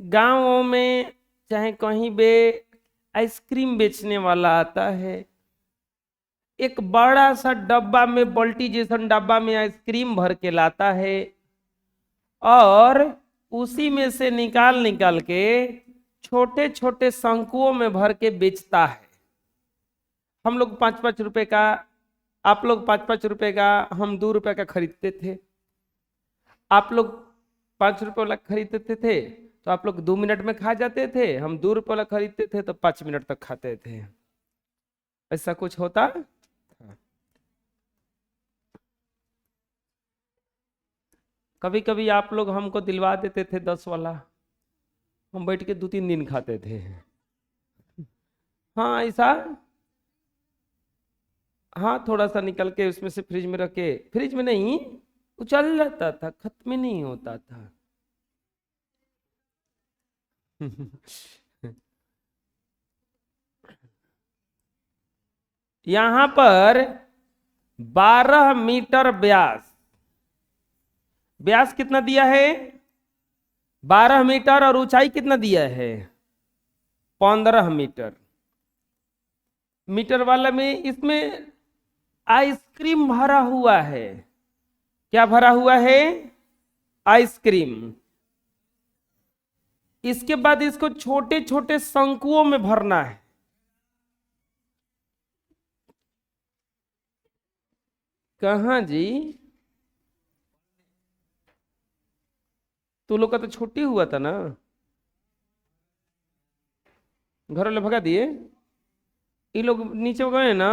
गांवों में चाहे कहीं भी आइसक्रीम बेचने वाला आता है, एक बड़ा सा डब्बा में, बाल्टी जैसा डब्बा में आइसक्रीम भर के लाता है और उसी में से निकाल निकाल के छोटे छोटे शंकुओं में भर के बेचता है। हम लोग 5-5 रुपए का, आप लोग 5-5 रुपए का, हम 2 रुपए का खरीदते थे। आप लोग 5 रुपए वाला खरीदते थे तो आप लोग 2 मिनट में खा जाते थे, हम 2 रुपए वाला खरीदते थे तो 5 मिनट तक खाते थे। ऐसा कुछ होता। कभी कभी आप लोग हमको दिलवा देते थे 10 वाला, हम बैठ के 2-3 दिन खाते थे। हाँ ऐसा। हाँ थोड़ा सा निकल के उसमें से फ्रिज में रख के, फ्रिज में नहीं, उछल जाता था, खत्म ही नहीं होता था। यहां पर 12 मीटर व्यास, व्यास कितना दिया है? 12 मीटर। और ऊंचाई कितना दिया है? 15 मीटर। मीटर वाला में इसमें आइसक्रीम भरा हुआ है। क्या भरा हुआ है? आइसक्रीम। इसके बाद इसको छोटे छोटे शंकुओं में भरना है। कहाँ जी? तू लोग का तो छुट्टी हुआ था ना, घर वाले भगा दिए। ये लोग नीचे गए ना,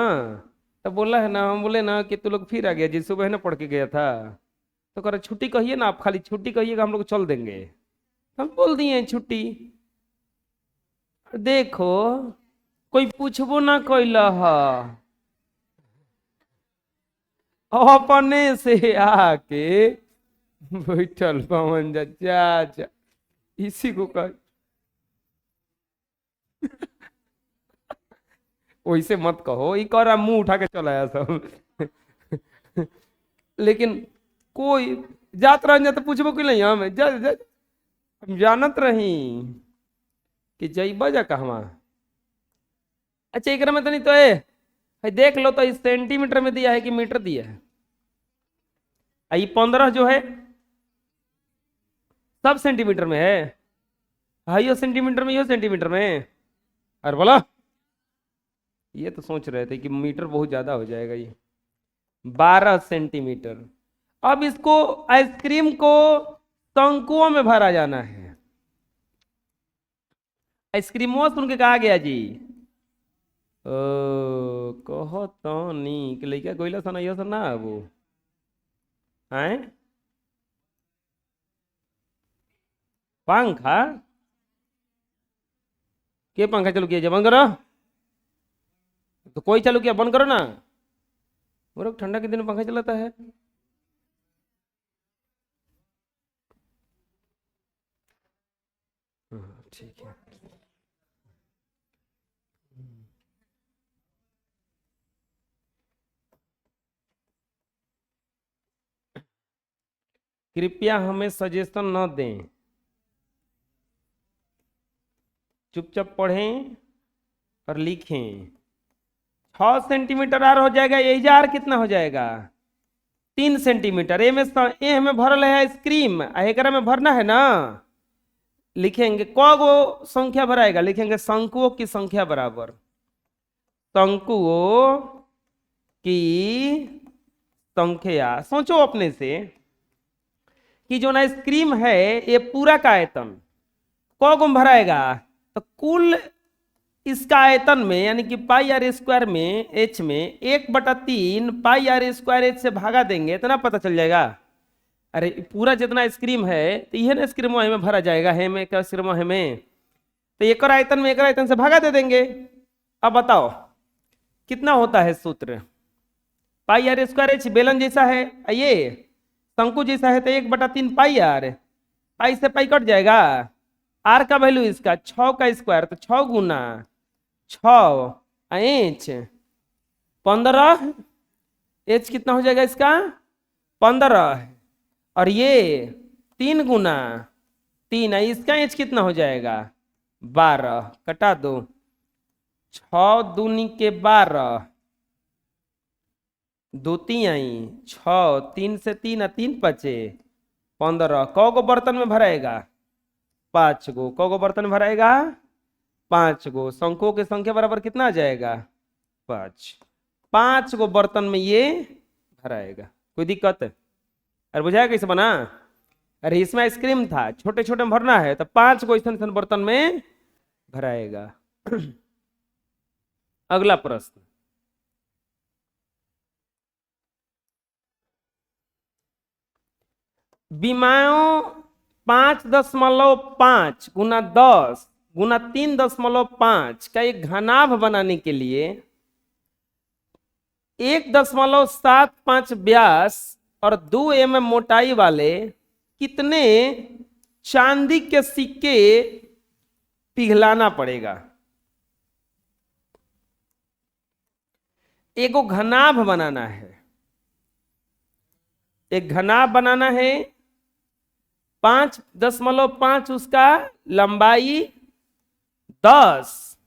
तब बोला है ना, हम बोले ना कि तू लोग फिर आ गया जी, सुबह ना पढ़ के गया था। तो कह रहे छुट्टी कहिए ना, आप खाली छुट्टी कहिएगा, हम लोग चल देंगे। हम बोल दिए छुट्टी। देखो, कोई पूछबो ना कैला हा, अपने से आके बैठल पवन चाचा, इसी को कह। वैसे मत कहो, ये कह रहा मुंह उठा के चला आया सब। लेकिन कोई जात रह जा तो पूछबो कि नहीं, हम हम जानत रही कि जइबा जा कहवा। अच्छा एक में तो नहीं तो है, देख लो तो इस सेंटीमीटर में दिया है कि मीटर दिया है? ये 15 जो है सब सेंटीमीटर में है। हाँ यो सेंटीमीटर में, यो सेंटीमीटर में। अरे बोला, ये तो सोच रहे थे कि मीटर बहुत ज्यादा हो जाएगा ये। 12 सेंटीमीटर। अब इसको, आइसक्रीम को शंकुओं में भरा जाना है। आइसक्रीम सुन के कहा गया जी, ओ कहो तो नी कि लइका गोइला सन यो सन ना वो हैं। पंखा? के पंखा चालू किया? बंद करो। तो कोई चालू किया, बंद करो ना। वो लोग ठंडा के दिन में पंखा चलाता है। हाँ, ठीक है। कृपया हमें सजेशन न दें, चुपचाप पढ़ें और लिखें। 6 सेंटीमीटर आर हो जाएगा, यही आर कितना हो जाएगा? 3 सेंटीमीटर। ए में भरल है आइसक्रीम, एकरा में भरना है ना। लिखेंगे गो संख्या भराएगा, लिखेंगे शंकुओं की संख्या बराबर शंकुओं की संख्या। सोचो अपने से कि जो आइसक्रीम है ये पूरा का आयतन गुम भराएगा, तो कुल इसका आयतन में, यानी कि पाई आर स्क्वायर में, एच में 1/3 पाई आर स्क्वायर एच से भागा देंगे, इतना पता चल जाएगा। अरे पूरा जितना आइसक्रीम है तो यह ना आइसक्रीम में भरा जाएगा, है में क्या आइसक्रीम है में, तो एक आयतन में एक आयतन से भागा दे देंगे। अब बताओ कितना होता है सूत्र? पाई आर स्क्वायर एच बेलन जैसा है, ये शंकु जैसा है, तो 1/3 पाई आर, पाई से पाई कट जाएगा। आर का वैल्यू इसका 6 का स्क्वायर, तो 6 गुना 6 इंच 15, एच कितना हो जाएगा इसका? 15। और ये 3 गुना 3 है, इसका एच कितना हो जाएगा 12, कटा दो, 6 दूनी के 12, 2 3 आई 6, 3 से 3 3 पचे 15, कौ गो बर्तन में भराएगा 5 गो, कौ गो बर्तन में भराएगा 5 गो, शंखों की संख्या बराबर कितना आ जाएगा 5, 5 गो बर्तन में ये भराएगा। कोई दिक्कत है? अरे बुझाया कैसे बना? अरे इसमें आइसक्रीम था, छोटे छोटे में भरना है तो 5 गो ऐसा बर्तन में भराएगा। अगला प्रश्न, विमाओं 5.5 गुना 10 गुना 3.5 का एक घनाभ बनाने के लिए 1.75 व्यास और 2 mm मोटाई वाले कितने चांदी के सिक्के पिघलाना पड़ेगा? एगो घनाभ बनाना है, एक घनाभ बनाना है, 5.5 उसका लंबाई, 10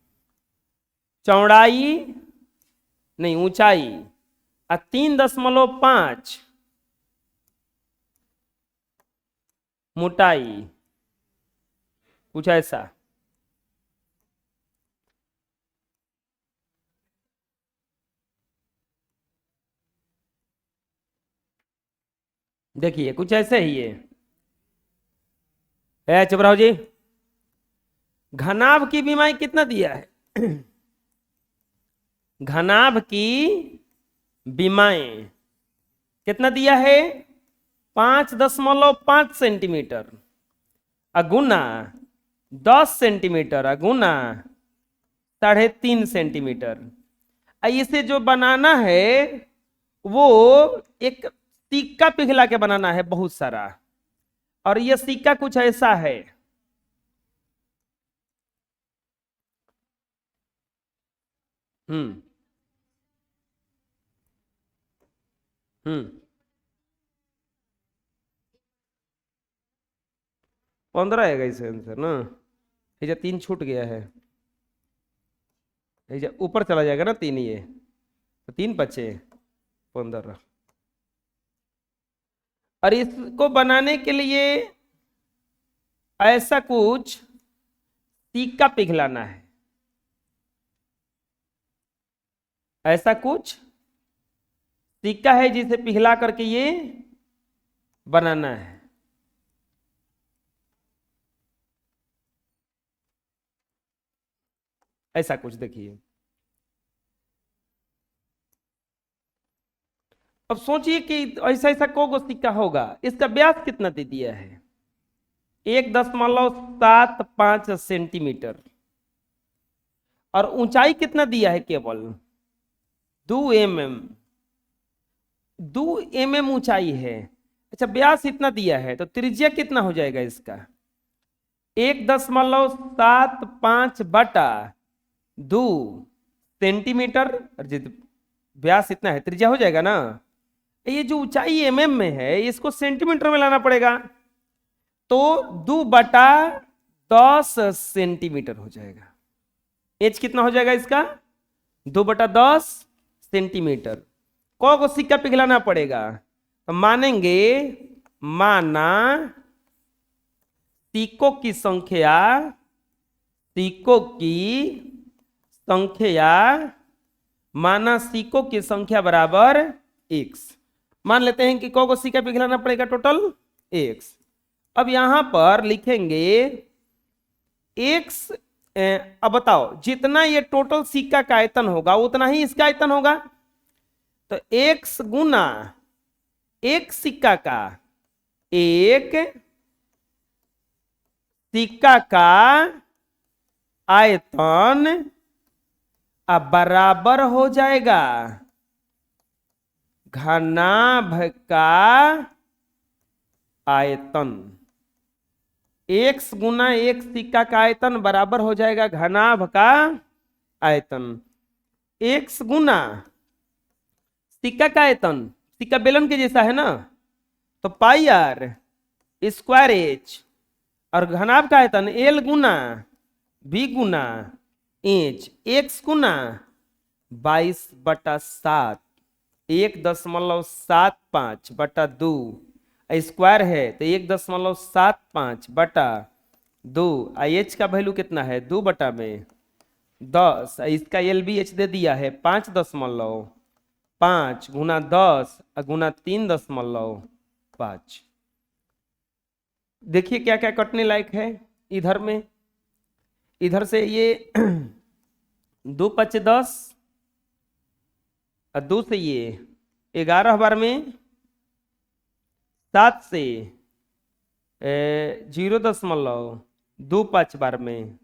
चौड़ाई नहीं ऊंचाई, और 3.5 मोटाई, कुछ ऐसा। देखिए कुछ ऐसे ही है चुप रहो जी। घनाभ की बीमारी कितना दिया है? घनाभ की बीमाएं कितना दिया है? 5.5 सेंटीमीटर, अगुना 10 सेंटीमीटर, अगुना 3.5 सेंटीमीटर। इसे जो बनाना है वो एक सिक्का पिघला के बनाना है बहुत सारा, और यह सिक्का कुछ ऐसा है। हम्म हम्म 15 आएगा इसका आंसर ना। ये 3 छूट गया है, ये ऊपर चला जाएगा ना 3, ये तो 3 बचे 15। और इसको बनाने के लिए ऐसा कुछ सिक्का पिघलाना है, ऐसा कुछ सिक्का है जिसे पिघला करके ये बनाना है। ऐसा कुछ देखिए। अब सोचिए कि ऐसा ऐसा को सिक्का होगा, इसका व्यास कितना दे दिया है? 1.75 सेंटीमीटर, और ऊंचाई कितना दिया है? केवल 2 mm, 2 mm ऊंचाई है। अच्छा व्यास इतना दिया है तो त्रिज्या कितना हो जाएगा इसका? 1.75 बटा 2 सेंटीमीटर, और व्यास इतना है, त्रिज्या हो जाएगा ना। ये जो ऊंचाई mm में है इसको सेंटीमीटर में लाना पड़ेगा, तो 2/10 सेंटीमीटर हो जाएगा। एच कितना हो जाएगा इसका? 2/10 सेंटीमीटर। कौ को सिक्का पिघलाना पड़ेगा? तो मानेंगे, माना सिक्कों की संख्या, सिक्कों की संख्या, माना सिक्कों की संख्या बराबर x। मान लेते हैं कि कौ को सिक्का पिघलाना पड़ेगा? Total x। अब यहां पर लिखेंगे x। अब बताओ, जितना ये टोटल सिक्का का आयतन होगा उतना ही इसका आयतन होगा, तो x गुना एक सिक्का का, एक सिक्का का आयतन अब बराबर हो जाएगा घनाभ का आयतन। x गुना एक सिक्का का आयतन बराबर हो जाएगा घनाभ का आयतन। x गुना सिक्का का आयतन, सिक्का बेलन के जैसा है ना, तो पाई r स्क्वायर h, और घनाभ का आयतन एल गुना बी गुना इंच एक्स गुना 22/7 1.75/2 स्क्वायर है तो 1.75/2 एच का वैल्यू कितना है 2/10 इसका एल बी एच दे दिया है 5.5 गुना 10 गुना 3.5। देखिए क्या क्या कटने लायक है इधर में, इधर से ये 2×5=10 और 2 से ये 11 बार में 7 से 0.25 बार में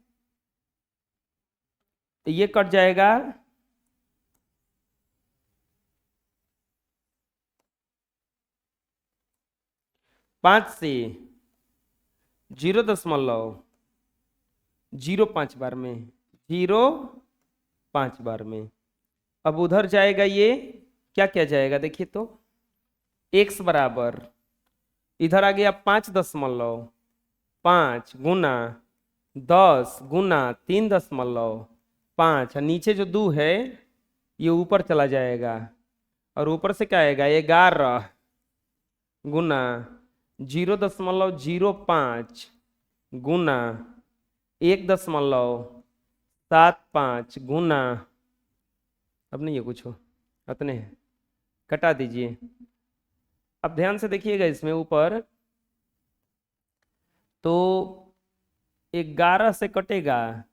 ये कट जाएगा 5 से 0.05 बार में 0.5 बार में। अब उधर जाएगा ये क्या क्या जाएगा देखिए तो x बराबर इधर आ गया 5.5 गुना 10 गुना 3.5 नीचे जो 2 है ये ऊपर चला जाएगा और ऊपर से क्या आएगा 11 गुना 0.05 गुना 1.75 गुना अब नहीं है कुछ हो अपने है कटा दीजिए। अब ध्यान से देखिएगा इसमें ऊपर तो 11 से कटेगा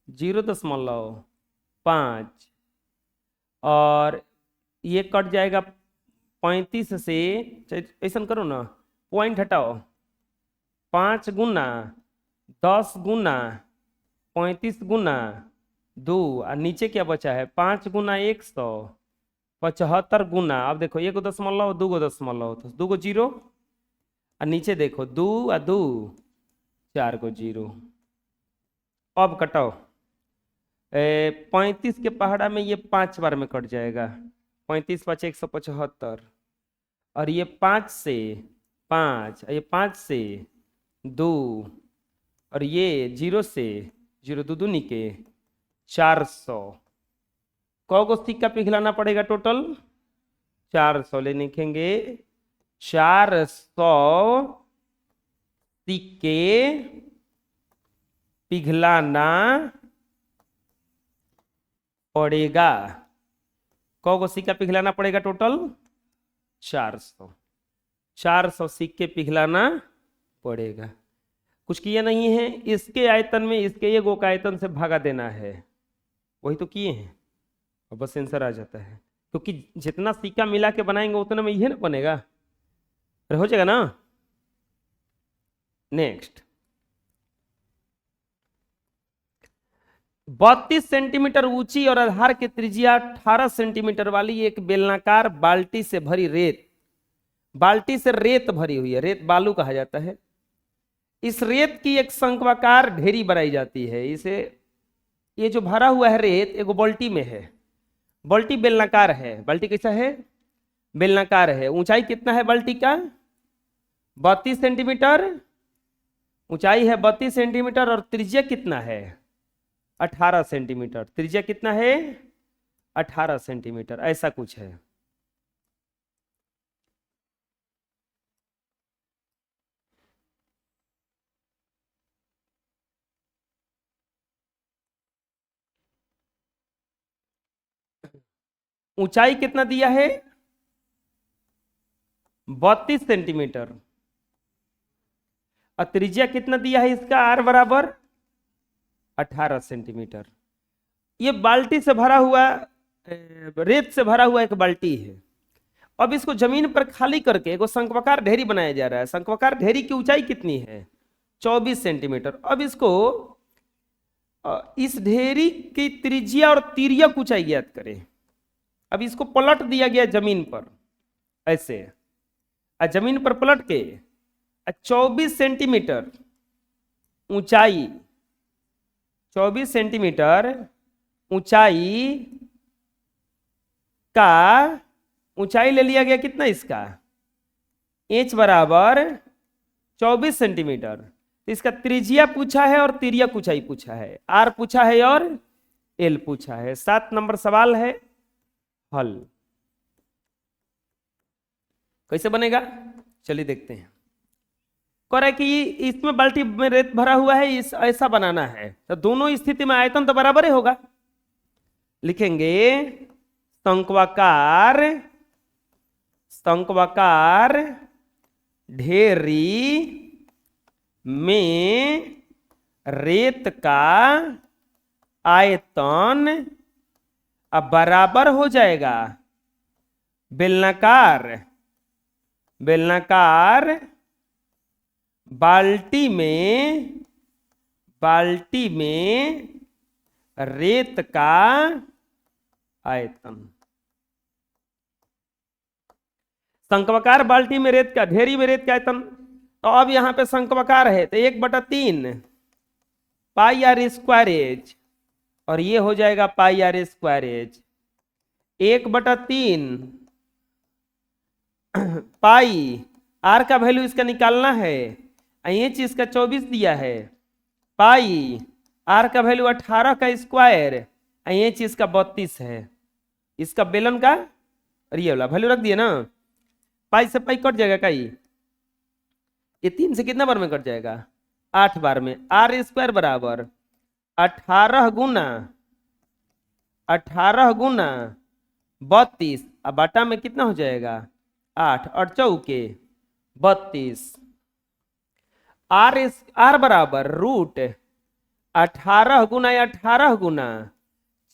0.5 और ये कट जाएगा 35 से ऐसा करो ना पॉइंट हटाओ 5 गुना 10 गुना 35 गुना 2 और नीचे क्या बचा है 5 गुना 175 गुना अब देखो 1.5 2 तो 2 जीरो और नीचे देखो 2 और 2 4 जीरो। अब कटाओ 35 के पहाड़ा में ये 5 बार में कट जाएगा 35×5 175 और ये 5 से 5 ये 5 से 2 और ये 0 से 0 2 2 निके 400 को सिक्का पिघलाना पड़ेगा टोटल 400 ले लिखेंगे 400 सिक्के पिघलाना पड़ेगा। को सिक्का पिघलाना पड़ेगा टोटल 400 सिक्के पिघलाना पड़ेगा। कुछ किया नहीं है इसके आयतन में इसके एक का आयतन से भागा देना है वही तो किए हैं और बस आंसर आ जाता है क्योंकि जितना सिक्का मिला के बनाएंगे उतना में यह ना बनेगा अरे हो जाएगा ना। नेक्स्ट 32 सेंटीमीटर ऊंची और आधार की त्रिज्या 18 सेंटीमीटर वाली एक बेलनाकार बाल्टी से भरी रेत बाल्टी से रेत भरी हुई है रेत बालू कहा जाता है। इस रेत की एक शंक्वाकार ढेरी बनाई जाती है इसे ये जो भरा हुआ है रेत एक बाल्टी में है बाल्टी बेलनाकार है बाल्टी कैसा है बेलनाकार है। ऊंचाई कितना है बाल्टी का 32 सेंटीमीटर ऊंचाई है 32 सेंटीमीटर और त्रिज्या कितना है 18 सेंटीमीटर त्रिज्या कितना है 18 सेंटीमीटर ऐसा कुछ है। ऊंचाई कितना दिया है 32 सेंटीमीटर और त्रिज्या कितना दिया है इसका r बराबर 18 सेंटीमीटर। ये बाल्टी से भरा हुआ रेत से भरा हुआ एक बाल्टी है। अब इसको जमीन पर खाली करके एक शंक्वाकार ढेरी बनाया जा रहा है। शंक्वाकार ढेरी की ऊंचाई कितनी है 24 सेंटीमीटर। अब इसको इस ढेरी की त्रिज्या और तिर्यक ऊंचाई ज्ञात करें। अब इसको पलट दिया गया जमीन पर ऐसे जमीन पर पलट के 24 सेंटीमीटर ऊंचाई 24 सेंटीमीटर ऊंचाई का ऊंचाई ले लिया गया कितना इसका h बराबर 24 सेंटीमीटर तो इसका त्रिज्या पूछा है और तिर्यक ऊंचाई पूछा है, आर पूछा है और एल पूछा है। 7 नंबर सवाल है, हल कैसे बनेगा चलिए देखते हैं। कह रहा है कि इसमें बाल्टी में रेत भरा हुआ है, इस ऐसा बनाना है, तो दोनों स्थिति में आयतन तो बराबर ही होगा। लिखेंगे शंक्वाकार शंक्वाकार ढेरी में रेत का आयतन अब बराबर हो जाएगा बेलनाकार बेलनाकार बाल्टी में रेत का आयतन। शंक्वाकार बाल्टी में रेत का, ढेरी में रेत का आयतन। तो अब यहां पे शंक्वाकार है तो 1/3 पाई आर स्क्वायर एज, और ये हो जाएगा pi r square h. 1/3 pi, r का वैल्यू इसका निकालना है, ये चीज का 24 दिया है, पाई आर का वैल्यू 18 का स्क्वायर, ये चीज का 32 है। इसका बेलन का रियल वाला वैल्यू रख दिए ना, पाई से पाई कट जाएगा, कई ये 3 से कितना बार में कट जाएगा, 8 बार में। आर स्क्वायर बराबर 18 गुना 32, अब बाटा में कितना हो जाएगा 8 और चौके 32। आर बराबर रूट 18 गुना 18 गुना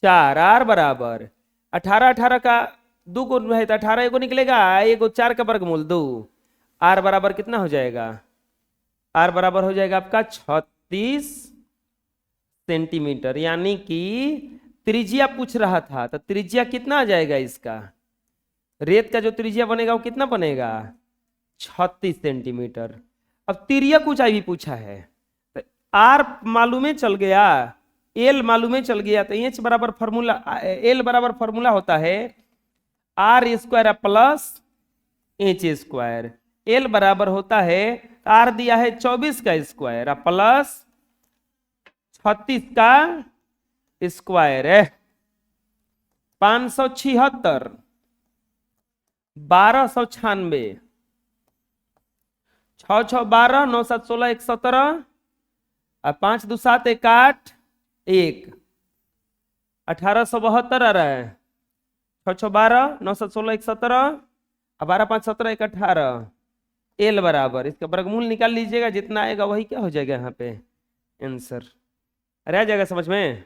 4, आर बराबर 18 का 2 गुण है तो 18 एगो निकलेगा, एगो 4 का वर्गमूल 2। आर बराबर कितना हो जाएगा, आर बराबर हो जाएगा आपका 36 सेंटीमीटर। यानी कि त्रिज्या पूछ रहा था तो त्रिज्या कितना आ जाएगा, इसका रेत का जो त्रिज्या बनेगा वो कितना बनेगा 36 सेंटीमीटर। अब तिर्यक ऊंचाई भी पूछा है तो आर मालूमे चल गया, एल मालूमे चल गया, तो एच बराबर फॉर्मूला, एल बराबर फॉर्मूला होता है r square plus h square. L बराबर होता है, आर दिया है 24 का स्क्वायर प्लस 36 का स्क्वायर है 576, 1296, 6 6 12, 9 7 16, 1 17, और 5 2 7 1 8 1, 1872 आ रहा है। 6 6 12, 9 7 16, 1 17, और 12 5 17, 1 18। एल बराबर, इसका वर्गमूल निकाल लीजिएगा, जितना आएगा वही क्या हो जाएगा यहाँ पे आंसर। अरे आ जाएगा समझ में।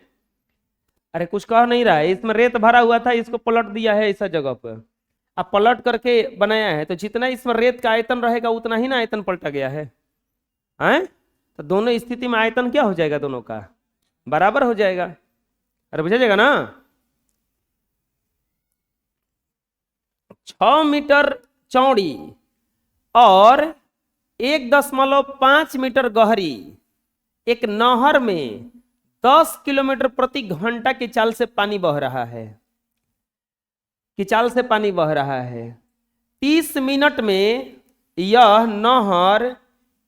अरे कुछ कह नहीं रहा है, इसमें रेत भरा हुआ था, इसको पलट दिया है ऐसा जगह पर, अब पलट करके बनाया है, तो जितना इसमें रेत का आयतन रहेगा उतना ही ना आयतन पलटा गया है, हैं? तो दोनों स्थिति में आयतन क्या हो जाएगा, दोनों का बराबर हो जाएगा। अरे बुझा जाएगा ना। 6 मीटर चौड़ी और 1.5 मीटर गहरी एक नहर में 10 किलोमीटर प्रति घंटा की चाल से पानी बह रहा है, 30 मिनट में यह नहर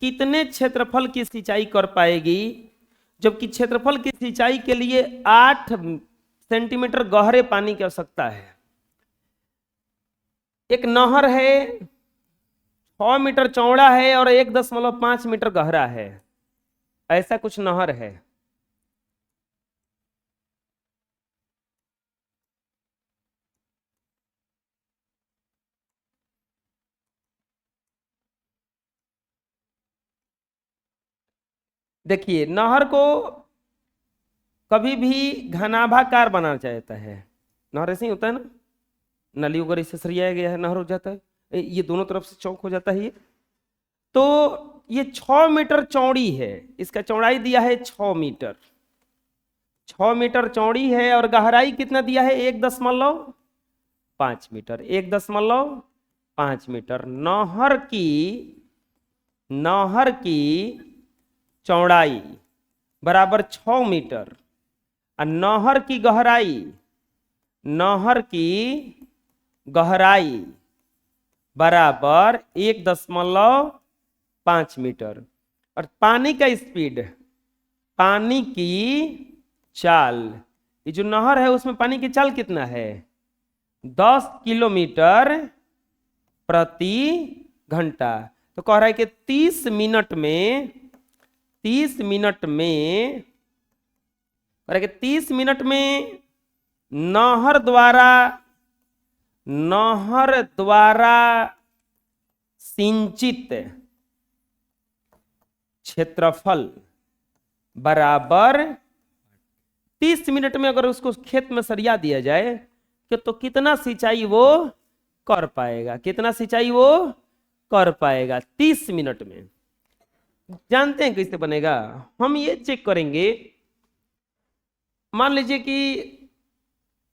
कितने क्षेत्रफल की सिंचाई कर पाएगी, जबकि क्षेत्रफल की सिंचाई के लिए 8 सेंटीमीटर गहरे पानी की आवश्यकता है। एक नहर है, 6 मीटर चौड़ा है और 1.5 मीटर गहरा है, ऐसा कुछ नहर है। देखिए नहर को कभी भी घनाभाकार बनाना चाहता है, नहर ऐसे ही होता है ना, नली वगैरह से सरियाया गया है, नहर हो जाता है, ये दोनों तरफ से चौक हो जाता है ये। तो ये 6 मीटर चौड़ी है, इसका चौड़ाई दिया है 6 मीटर, 6 मीटर चौड़ी है और गहराई कितना दिया है 1.5 मीटर, 1.5 मीटर। नहर की चौड़ाई बराबर 6 मीटर और नहर की गहराई बराबर 1.5 मीटर। और पानी का स्पीड, पानी की चाल, ये जो नहर है उसमें पानी की चाल कितना है? 10 किलोमीटर प्रति घंटा। तो कह रहा है कि 30 मिनट में, 30 मिनट में, कह रहा है कि 30 मिनट में नहर द्वारा सिंचित क्षेत्रफल बराबर 30 मिनट में अगर उसको खेत में सरिया दिया जाए कि तो कितना सिंचाई वो कर पाएगा, कितना सिंचाई वो कर पाएगा 30 मिनट में। जानते हैं कैसे बनेगा? हम ये चेक करेंगे, मान लीजिए कि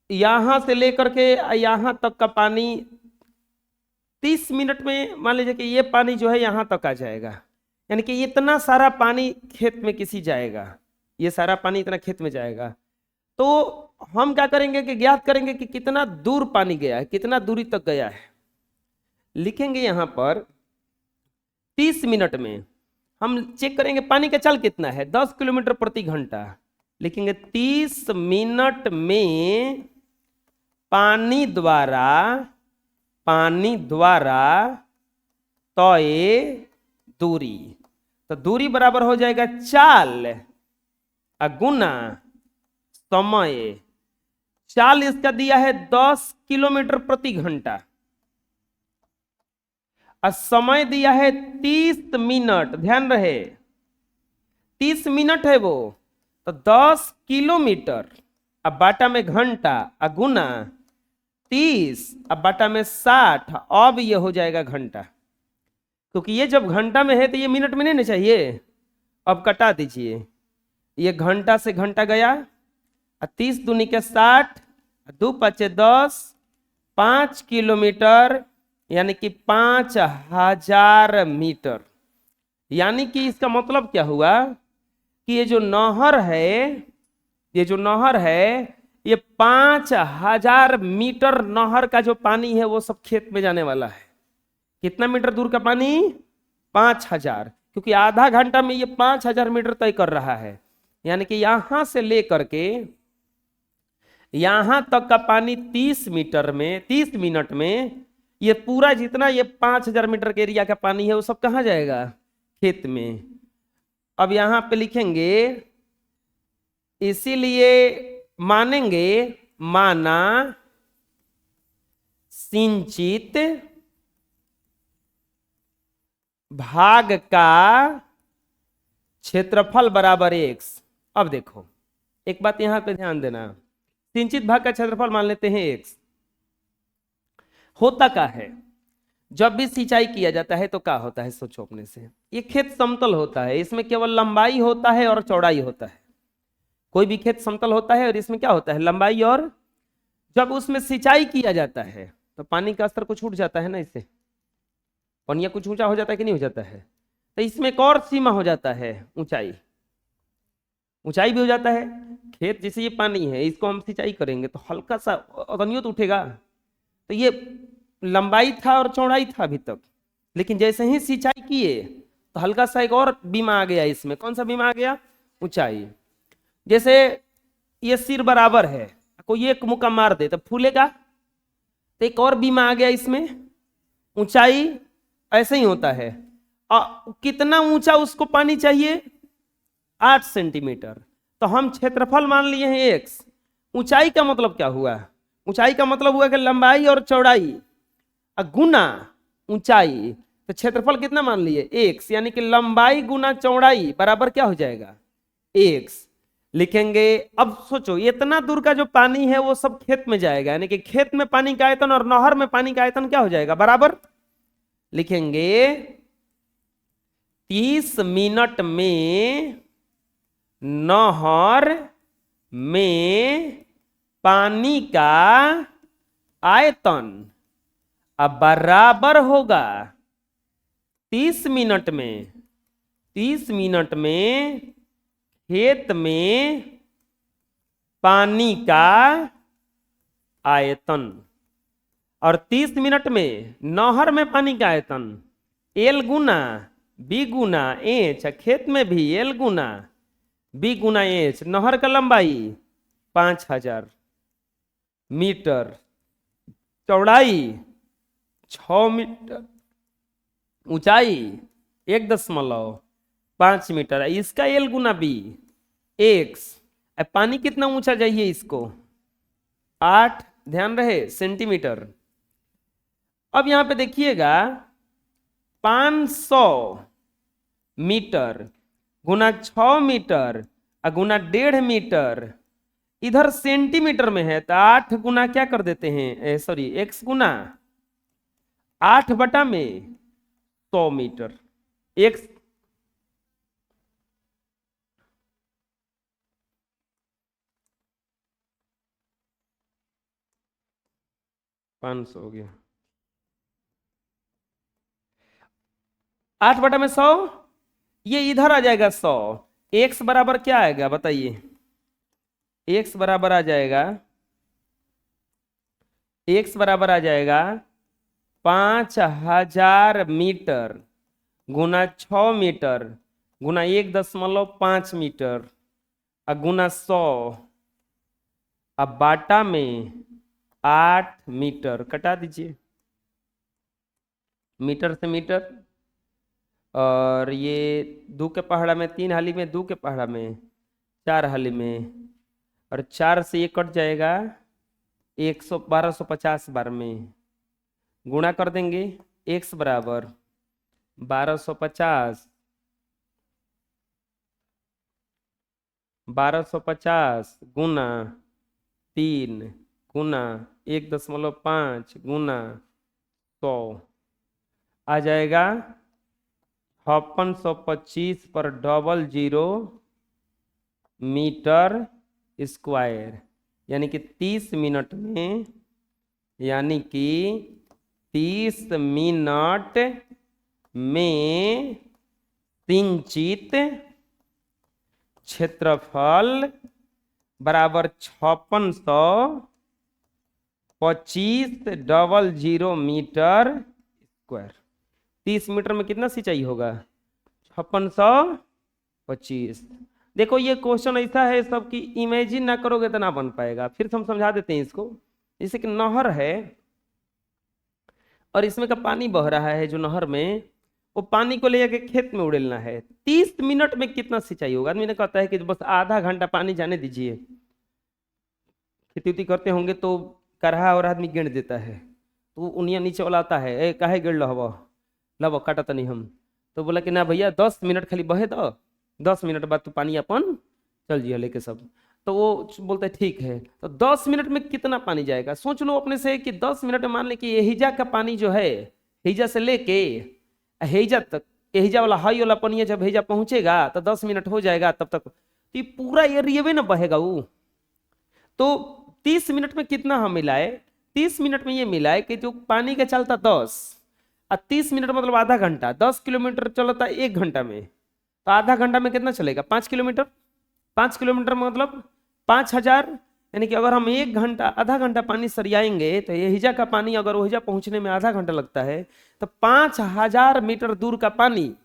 यहां से लेकर के यहां तक का पानी 30 मिनट में, मान लीजिए कि ये पानी जो है यहां तक आ जाएगा, यानी कि इतना सारा पानी खेत में किसी जाएगा, ये सारा पानी इतना खेत में जाएगा। तो हम क्या करेंगे कि ज्ञात करेंगे कि कितना दूर पानी गया है, कितना दूरी तक गया है। लिखेंगे यहां पर 30 मिनट में हम चेक करेंगे पानी का चाल कितना है, 10 किलोमीटर प्रति घंटा। लिखेंगे 30 मिनट में पानी द्वारा तय दूरी, तो दूरी बराबर हो जाएगा चाल गुना समय। चाल इसका दिया है 10 किलोमीटर प्रति घंटा और समय दिया है 30 मिनट। ध्यान रहे 30 मिनट है वो, तो 10 किलोमीटर अब बाटा में घंटा गुना 30 अब बाटा में 60, अब ये हो जाएगा घंटा, क्योंकि ये जब घंटा में है तो ये मिनट में नहीं ना चाहिए। अब कटा दीजिए, ये घंटा से घंटा गया, 30 दूनी के 60, 2 पचे 10, 5 किलोमीटर यानी कि 5000 मीटर। यानी कि इसका मतलब क्या हुआ कि ये जो नहर है, ये 5000 मीटर नहर का जो पानी है वो सब खेत में जाने वाला है। कितना मीटर दूर का पानी? 5000, क्योंकि आधा घंटा में ये 5000 मीटर तय कर रहा है। यानी कि यहां से लेकर के यहां तक का पानी 30 मिनट में ये पूरा जितना ये 5000 मीटर के एरिया का पानी है वो सब कहां जाएगा? खेत में। अब यहां पे लिखेंगे, इसीलिए मानेंगे माना सिंचित भाग का क्षेत्रफल बराबर x। अब देखो एक बात यहां पे ध्यान देना, सिंचित भाग का क्षेत्रफल मान लेते हैं x। होता क्या है, जब भी सिंचाई किया जाता है तो क्या होता है, सोचो अपने से। ये खेत समतल होता है, इसमें केवल लंबाई होता है और चौड़ाई होता है। कोई भी खेत समतल होता है और इसमें क्या होता है, लंबाई। और जब उसमें सिंचाई किया जाता है तो पानी का स्तर कुछ उठ जाता है ना, इससे पानी कुछ ऊंचा हो जाता है कि नहीं हो जाता है। तो इसमें एक और सीमा हो जाता है, ऊंचाई भी हो जाता है। खेत जैसे ये पानी है, इसको हम सिंचाई करेंगे तो हल्का सा अदनियो तो उठेगा। तो ये लंबाई था और चौड़ाई था अभी तक, लेकिन जैसे ही सिंचाई किए तो हल्का सा एक और बीमा आ गया इसमें। कौन सा बीमा आ गया? ऊंचाई। जैसे ये सिर बराबर है, कोई एक मुक्का मार दे तो फूलेगा, तो एक और बीमा आ गया इसमें, ऊंचाई। ऐसे ही होता है। कितना ऊंचा उसको पानी चाहिए? 8 सेंटीमीटर। तो हम क्षेत्रफल मान लिए हैं x। ऊंचाई का मतलब क्या हुआ? ऊंचाई का मतलब हुआ कि लंबाई और चौड़ाई गुना ऊंचाई। तो क्षेत्रफल कितना मान लिए? x, यानी कि लंबाई गुना चौड़ाई बराबर क्या हो जाएगा? x। लिखेंगे, अब सोचो इतना दूर का जो पानी है वो सब खेत में जाएगा, यानी कि खेत में पानी का आयतन और नहर में पानी का आयतन क्या हो जाएगा? बराबर। लिखेंगे 30 मिनट में नहर में पानी का आयतन अब बराबर होगा 30 मिनट में खेत में पानी का आयतन, और 30 मिनट में नहर में पानी का आयतन, एल गुना बी गुना एच, खेत में भी एल गुना बी गुना एच। नहर का लंबाई 5000 मीटर, चौड़ाई 6 मीटर, ऊंचाई 1.5 मीटर। इसका एल गुना बी एक्स। पानी कितना ऊंचा चाहिए इसको? 8, ध्यान रहे, सेंटीमीटर। अब यहां पे देखिएगा 500 मीटर गुना 6 मीटर गुना 1.5 मीटर, इधर सेंटीमीटर में है तो 8 गुना क्या कर देते हैं, सॉरी एक्स गुना 8 बटा में 100 मीटर। एक्स 500 हो गया, 8 बटा में 100, ये इधर आ जाएगा 100। एक्स बराबर क्या आएगा बताइए? एक्स बराबर आ जाएगा, एक्स बराबर आ जाएगा 5000 मीटर गुना 6 मीटर गुना 1.5 मीटर गुना 100 अब बाटा में 8 मीटर। कटा दीजिए मीटर से मीटर, और ये 2 के पहाड़ा में 3 हाली में, 2 के पहाड़ा में 4 हाली में, और 4 से ये कट जाएगा 1250 बार में। गुणा कर देंगे, x बराबर 1250 गुना 3 गुना 1.5 गुना 100 आ जाएगा 5625 पर 00 मीटर स्क्वायर, यानी कि 30 मिनट में, यानी कि 30 मिनट में सिंचित क्षेत्रफल बराबर 5625 मीटर स्क्वायर। 30 मीटर में कितना सिंचाई होगा? 5625। देखो ये क्वेश्चन ऐसा है, सबकी इमेजिन ना करोगे तो ना बन पाएगा। फिर हम समझा देते हैं इसको। जैसे कि नहर है और इसमें का पानी बह रहा है, जो नहर में, वो पानी को ले जाके खेत में उड़ेलना है। 30 मिनट में कितना सिंचाई होगा? आदमी ने कहता है कि बस आधा घंटा पानी जाने दीजिए। खेती उती करते होंगे तो करहा और आदमी गिन देता है, तो उनिया नीचे वाला आता है, काहे गिर लब काटा तनी हम, तो बोला कि ना भैया 10 मिनट खाली बहे दो, 10 मिनट बाद तो पानी अपन चल जिया लेके सब। तो वो बोलता है ठीक है। तो 10 मिनट में कितना पानी जाएगा? सोच लो अपने से कि 10 मिनट में मान ले कि एहिजा का पानी जो है, हेजा से लेके हेजा तक, एहिजा वाला हाई वाला पानी जब हेजा पहुंचेगा तो 10 मिनट हो जाएगा, तब तक तो ये पूरा एरिया में ना बहेगा वो। तो 30 मिनट में कितना हम मिलाए? 30 मिनट में ये मिलाए कि जो पानी का चलता 10 और 30 मिनट मतलब आधा घंटा, 10 किलोमीटर चलता 1 घंटा में, तो आधा घंटा में कितना चलेगा? 5 किलोमीटर। 5 किलोमीटर मतलब 5000, यानी कि अगर हम 1 घंटा आधा घंटा पानी सरियाएंगे तो ये हिजा का पानी अगर वहिजा पहुंचने में आधा घंटा लगता है, तो 5000 मीटर दूर का पानी,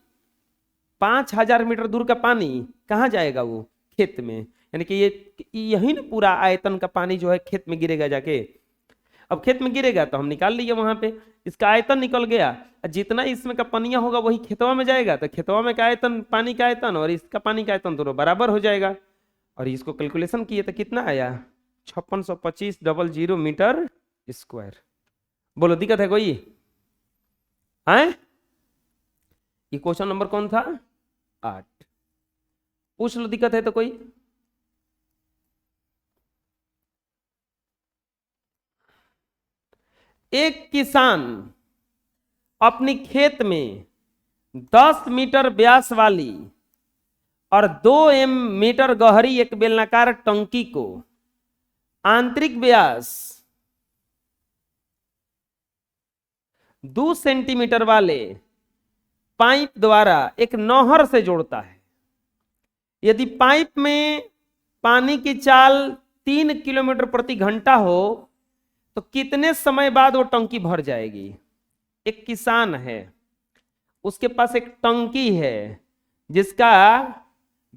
5000 मीटर दूर का पानी कहाँ जाएगा? वो खेत में। यानी कि ये यही ना पूरा आयतन का पानी जो है खेत में गिरेगा जाके। अब खेत में गिरेगा तो हम निकाल लिए वहां पे, इसका आयतन निकल गया। जितना इसमें का पनिया होगा वही खेतवा में जाएगा, तो खेतवा में का आयतन, पानी का आयतन और इसका पानी का आयतन दोनों बराबर हो जाएगा। और इसको कैलकुलेशन किए तो कितना आया? 5625 मीटर स्क्वायर। बोलो दिक्कत है कोई? है ये क्वेश्चन नंबर कौन था? 8। पूछ लो दिक्कत है तो कोई। एक किसान अपनी खेत में 10 मीटर व्यास वाली और 2 मीटर गहरी एक बेलनाकार टंकी को आंतरिक व्यास 2 सेंटीमीटर वाले पाइप द्वारा एक नहर से जोड़ता है। यदि पाइप में पानी की चाल 3 किलोमीटर प्रति घंटा हो तो कितने समय बाद वो टंकी भर जाएगी? एक किसान है उसके पास एक टंकी है जिसका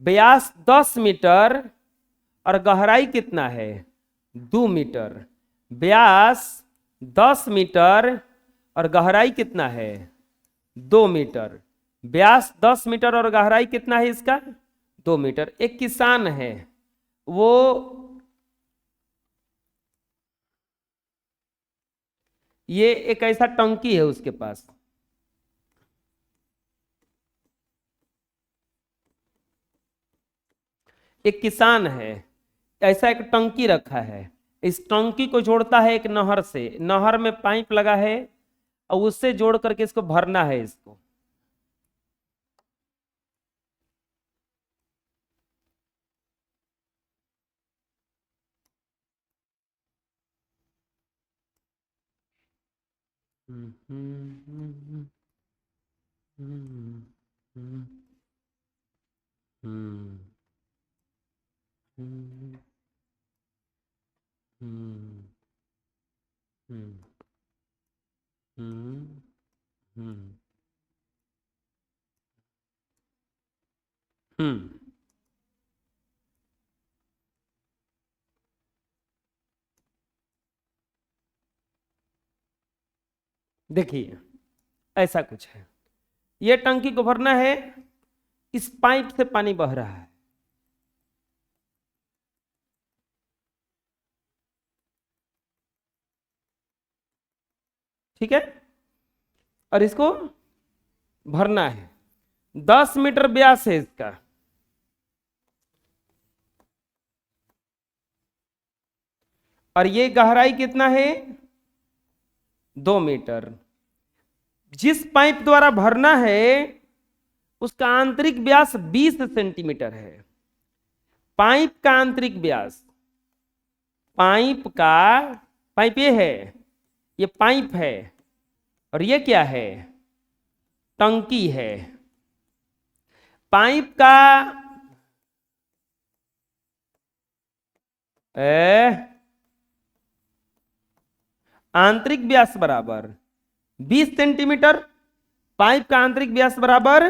व्यास 10 मीटर और गहराई कितना है 2 मीटर। व्यास 10 मीटर और गहराई कितना है 2 मीटर। व्यास 10 मीटर और गहराई कितना है इसका 2 मीटर। एक किसान है, वो ये एक ऐसा टंकी है उसके पास, एक किसान है, ऐसा एक टंकी रखा है। इस टंकी को जोड़ता है एक नहर से, नहर में पाइप लगा है और उससे जोड़ करके इसको भरना है इसको। देखिए ऐसा कुछ है, ये टंकी को भरना है, इस पाइप से पानी बह रहा है, ठीक है, और इसको भरना है। 10 मीटर व्यास है इसका, और ये गहराई कितना है 2 मीटर। जिस पाइप द्वारा भरना है उसका आंतरिक व्यास 20 सेंटीमीटर है। पाइप का आंतरिक व्यास, पाइप ये है, ये पाइप है, और ये क्या है टंकी है। पाइप का आंतरिक व्यास बराबर 20 सेंटीमीटर, पाइप का आंतरिक व्यास बराबर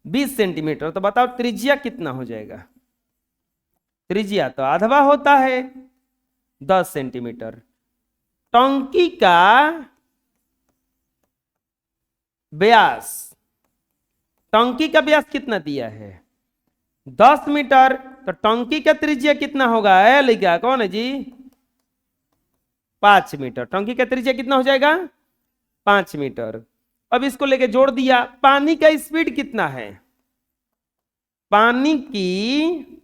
20 सेंटीमीटर। तो बताओ त्रिज्या कितना हो जाएगा। त्रिज्या तो आधवा होता है 10 सेंटीमीटर। टंकी का व्यास, टंकी का व्यास कितना दिया है 10 मीटर, तो टंकी का त्रिज्या कितना होगा लिखा कौन है जी 5 मीटर। टंकी का त्रिज्या कितना हो जाएगा 5 मीटर। अब इसको लेके जोड़ दिया। पानी का स्पीड कितना है, पानी की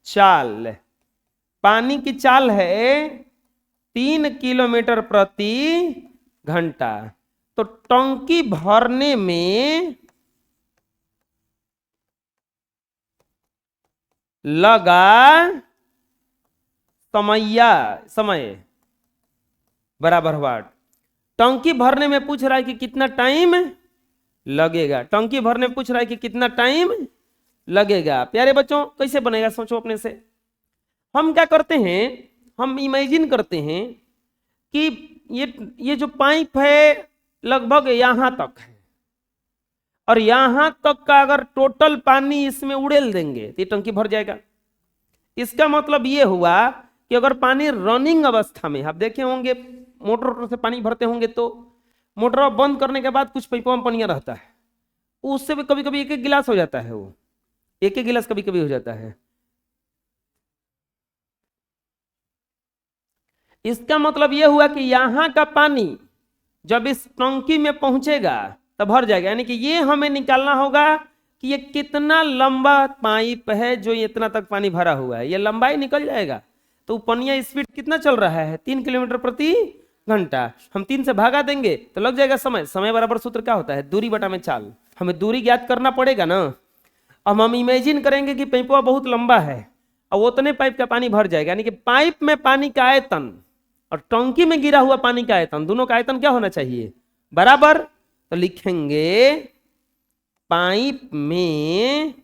चाल, पानी की चाल है 3 किलोमीटर प्रति घंटा। तो टंकी भरने में लगा समय बराबर वाट। टंकी भरने में पूछ रहा है कि कितना टाइम लगेगा, टंकी भरने में पूछ रहा है कि कितना टाइम लगेगा। प्यारे बच्चों कैसे बनेगा सोचो अपने से। हम क्या करते हैं, हम इमेजिन करते हैं कि ये जो पाइप है लगभग यहां तक है, और यहां तक का अगर टोटल पानी इसमें उड़ेल देंगे तो ये टंकी भर जाएगा। इसका मतलब ये हुआ कि अगर पानी रनिंग अवस्था में, आप देखे होंगे मोटर से पानी भरते होंगे तो मोटर बंद करने के बाद कुछ पाइपों में पानी रहता है, उससे भी कभी कभी एक एक गिलास हो जाता है, वो एक एक गिलास कभी कभी हो जाता है। इसका मतलब यह हुआ कि यहां का पानी जब इस टंकी में पहुंचेगा तब भर जाएगा। यानी कि ये हमें निकालना होगा कि ये कितना लंबा पाइप है जो इतना तक पानी भरा हुआ है, ये लंबाई निकल जाएगा। तो पनिया स्पीड कितना चल रहा है 3 किलोमीटर प्रति घंटा। हम 3 से भागा देंगे तो लग जाएगा समय। समय बराबर सूत्र क्या होता है दूरी बटा में चाल। हमें दूरी ज्ञात करना पड़ेगा ना। अब हम इमेजिन करेंगे कि पाइपवा बहुत लंबा है और उतने पाइप का पानी भर जाएगा। यानी कि पाइप में पानी का आयतन और टंकी में गिरा हुआ पानी का आयतन, दोनों का आयतन क्या होना चाहिए बराबर। तो लिखेंगे पाइप में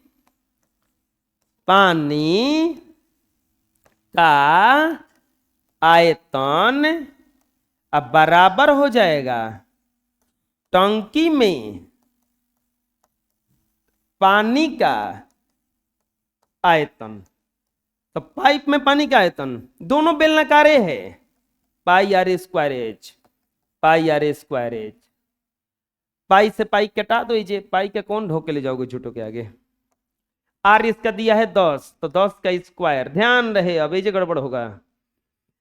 पानी का आयतन अब बराबर हो जाएगा टंकी में पानी का आयतन। तो पाइप में पानी का आयतन दोनों बेलनाकारे है, pi r square h, pi r square h. Pi से पाई कटा दो, ये पाई का कौन ढोके ले जाओगे झूठो के आगे। आर इसका दिया है 10, तो 10 का स्क्वायर, ध्यान रहे अब ये गड़बड़ होगा।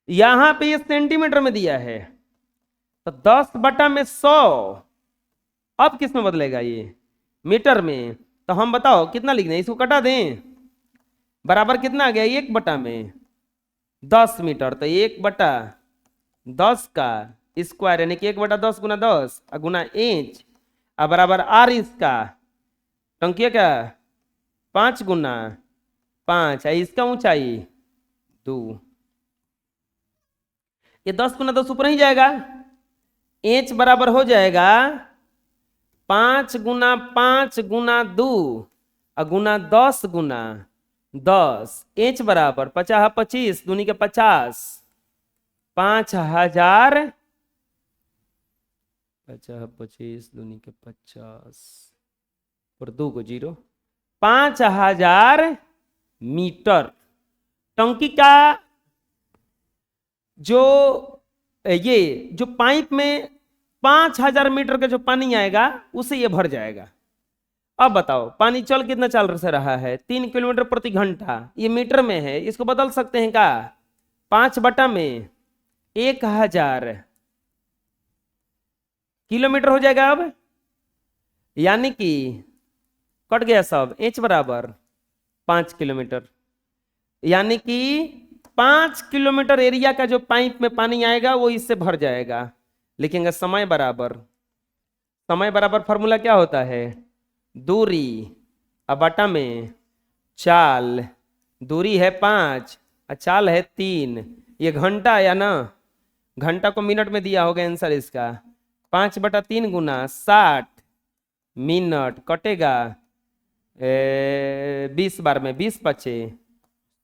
यहां पे ये सेंटीमीटर में दिया है, तो 10 बटा में 100, अब किस में बदलेगा ये, मीटर में। तो हम बताओ कितना लिखना है, इसको कटा दें, बराबर कितना आ गया, 1 बटा में 10 मीटर, तो 1 बटा 10 का स्क्वायर यानी कि 1 बटा 10 गुना 10 गुना इंच, अब बराबर आर इसका टंकी क्या 5 गुना 5, इसका ऊंचाई 2, ये 10 गुना 10 ऊपर ही जाएगा, इंच बराबर हो जाएगा 5 गुना 5 गुना 2 गुना 10 गुना 10, इंच बराबर 50 25 दूनी के 50, 5000, 50 25 दूनी के 50 और 2 को 0, 5000 मीटर। टंकी का जो ये जो पाइप में 5000 मीटर का जो पानी आएगा उसे ये भर जाएगा। अब बताओ पानी चल कितना चल से रहा है, 3 किलोमीटर प्रति घंटा, ये मीटर में है, इसको बदल सकते हैं क्या, 5 बटा में 1000 किलोमीटर हो जाएगा। अब यानी कि कट गया सब, इंच बराबर 5 किलोमीटर, यानी कि 5 किलोमीटर एरिया का जो पाइप में पानी आएगा वो इससे भर जाएगा। लिखेंगे समय बराबर, समय बराबर फॉर्मूला क्या होता है, दूरी अब बटा में चाल, दूरी है 5 और चाल है 3, ये घंटा या ना, घंटा को मिनट में दिया होगा आंसर इसका, 5 बटा 3 गुना 60 मिनट कटेगा 20 बार में 20 पचे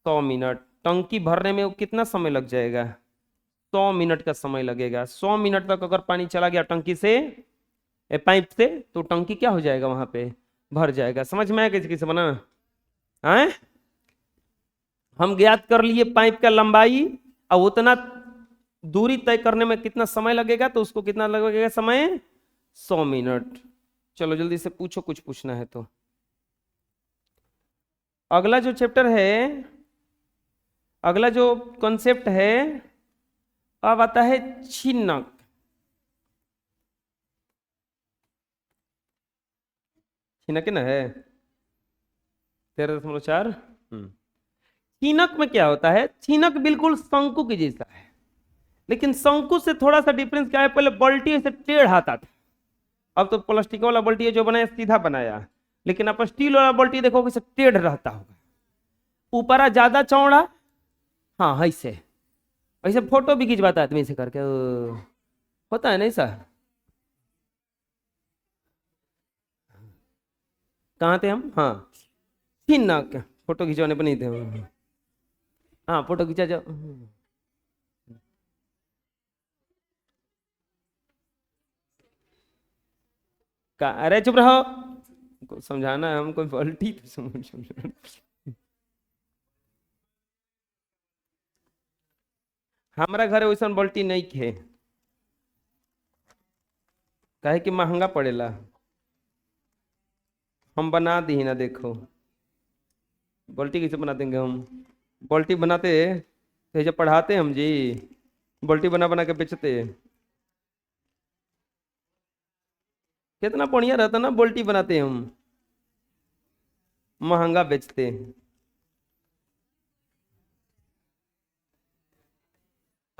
100 मिनट। टंकी भरने में वो कितना समय लग जाएगा, 100 मिनट का समय लगेगा। 100 मिनट तक अगर पानी चला गया टंकी से पाइप से तो टंकी क्या हो जाएगा, वहां पे भर जाएगा। समझ में आया कैसे कैसे बना है। हम ज्ञात कर लिए पाइप का लंबाई और उतना दूरी तय करने में कितना समय लगेगा, तो उसको कितना लगेगा समय, 100 मिनट। चलो जल्दी से पूछो, कुछ पूछना है तो। अगला जो चैप्टर है, अगला जो कॉन्सेप्ट है अब आता है छिन्नक। छिन्नक ना है 13.4। छिन्नक में क्या होता है, छिन्नक बिल्कुल शंकु के जैसा है, लेकिन शंकु से थोड़ा सा डिफरेंस क्या है, पहले बल्टी से टेढ़ आता था, अब तो प्लास्टिक वाला बल्टी है जो बनाया सीधा बनाया, लेकिन आप स्टील वाला बल्टी देखोगे से टेढ़ रहता होगा, ऊपरा ज्यादा चौड़ा, हाँ ऐसे ऐसे फोटो भी खिंचवाता आदमी से करके, होता है नहीं सर। कहाँ थे हम, हाँ छिन्नक, फोटो खिंचवाने पर नहीं थे हम। हाँ फोटो खींचा जाओ। अरे चुप रहो, समझाना है हमको, बल्टी तो समझ। हमारा घर वैसा बल्टी नहीं खे, काहे कि महंगा पड़ेला, हम बना दी ना, देखो बल्टी कैसे बना देंगे हम, बल्टी बनाते तो जब पढ़ाते हम जी, बल्टी बना बना के बेचते, कितना बढ़िया रहता ना, बल्टी बनाते हम, महंगा बेचते।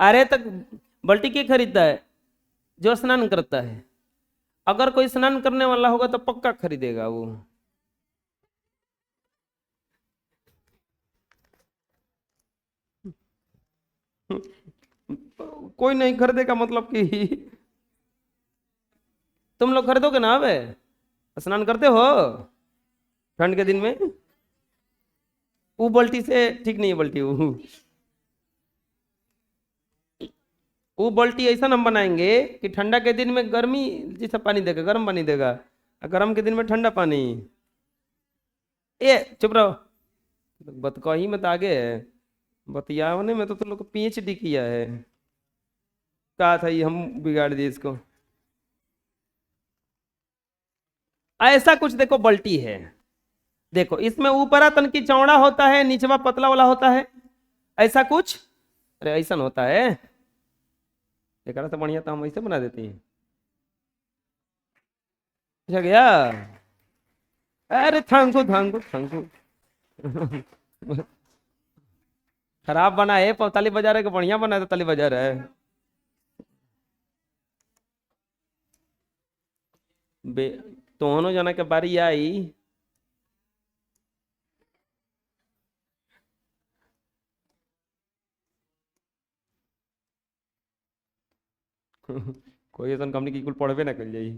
अरे तक बल्टी के खरीदता है, जो स्नान करता है, अगर कोई स्नान करने वाला होगा तो पक्का खरीदेगा वो। कोई नहीं खरीदेगा मतलब कि तुम लोग खरीदोगे ना, अब स्नान करते हो ठंड के दिन में, वो बल्टी से ठीक नहीं है, बल्टी वो बल्टी ऐसा हम बनाएंगे कि ठंडा के दिन में गर्मी जैसा पानी देगा, गर्म पानी देगा, और गर्म के दिन में ठंडा पानी। ए चुप रहो, बतकही में तो आगे है, बतियावने में तो तुम लोग को PhD किया है। कहा था ये हम बिगाड़ दिए इसको। ऐसा कुछ देखो बल्टी है, देखो इसमें ऊपरा तनकी चौड़ा होता है, नीचवा पतला वाला होता है, ऐसा कुछ। अरे ऐसा होता है, एक तो बढ़िया तो हम ऐसे बना देते हैं। अच्छा गया। अरे थैंकू थैंकू थैंकू। खराब बना है, ताली बजा रहे, बढ़िया बना है तो ताली बजा रहा है। दोनों जना के बारी आई। कोई ऐसा हमने की कुल पढ़वे ना कर जाई।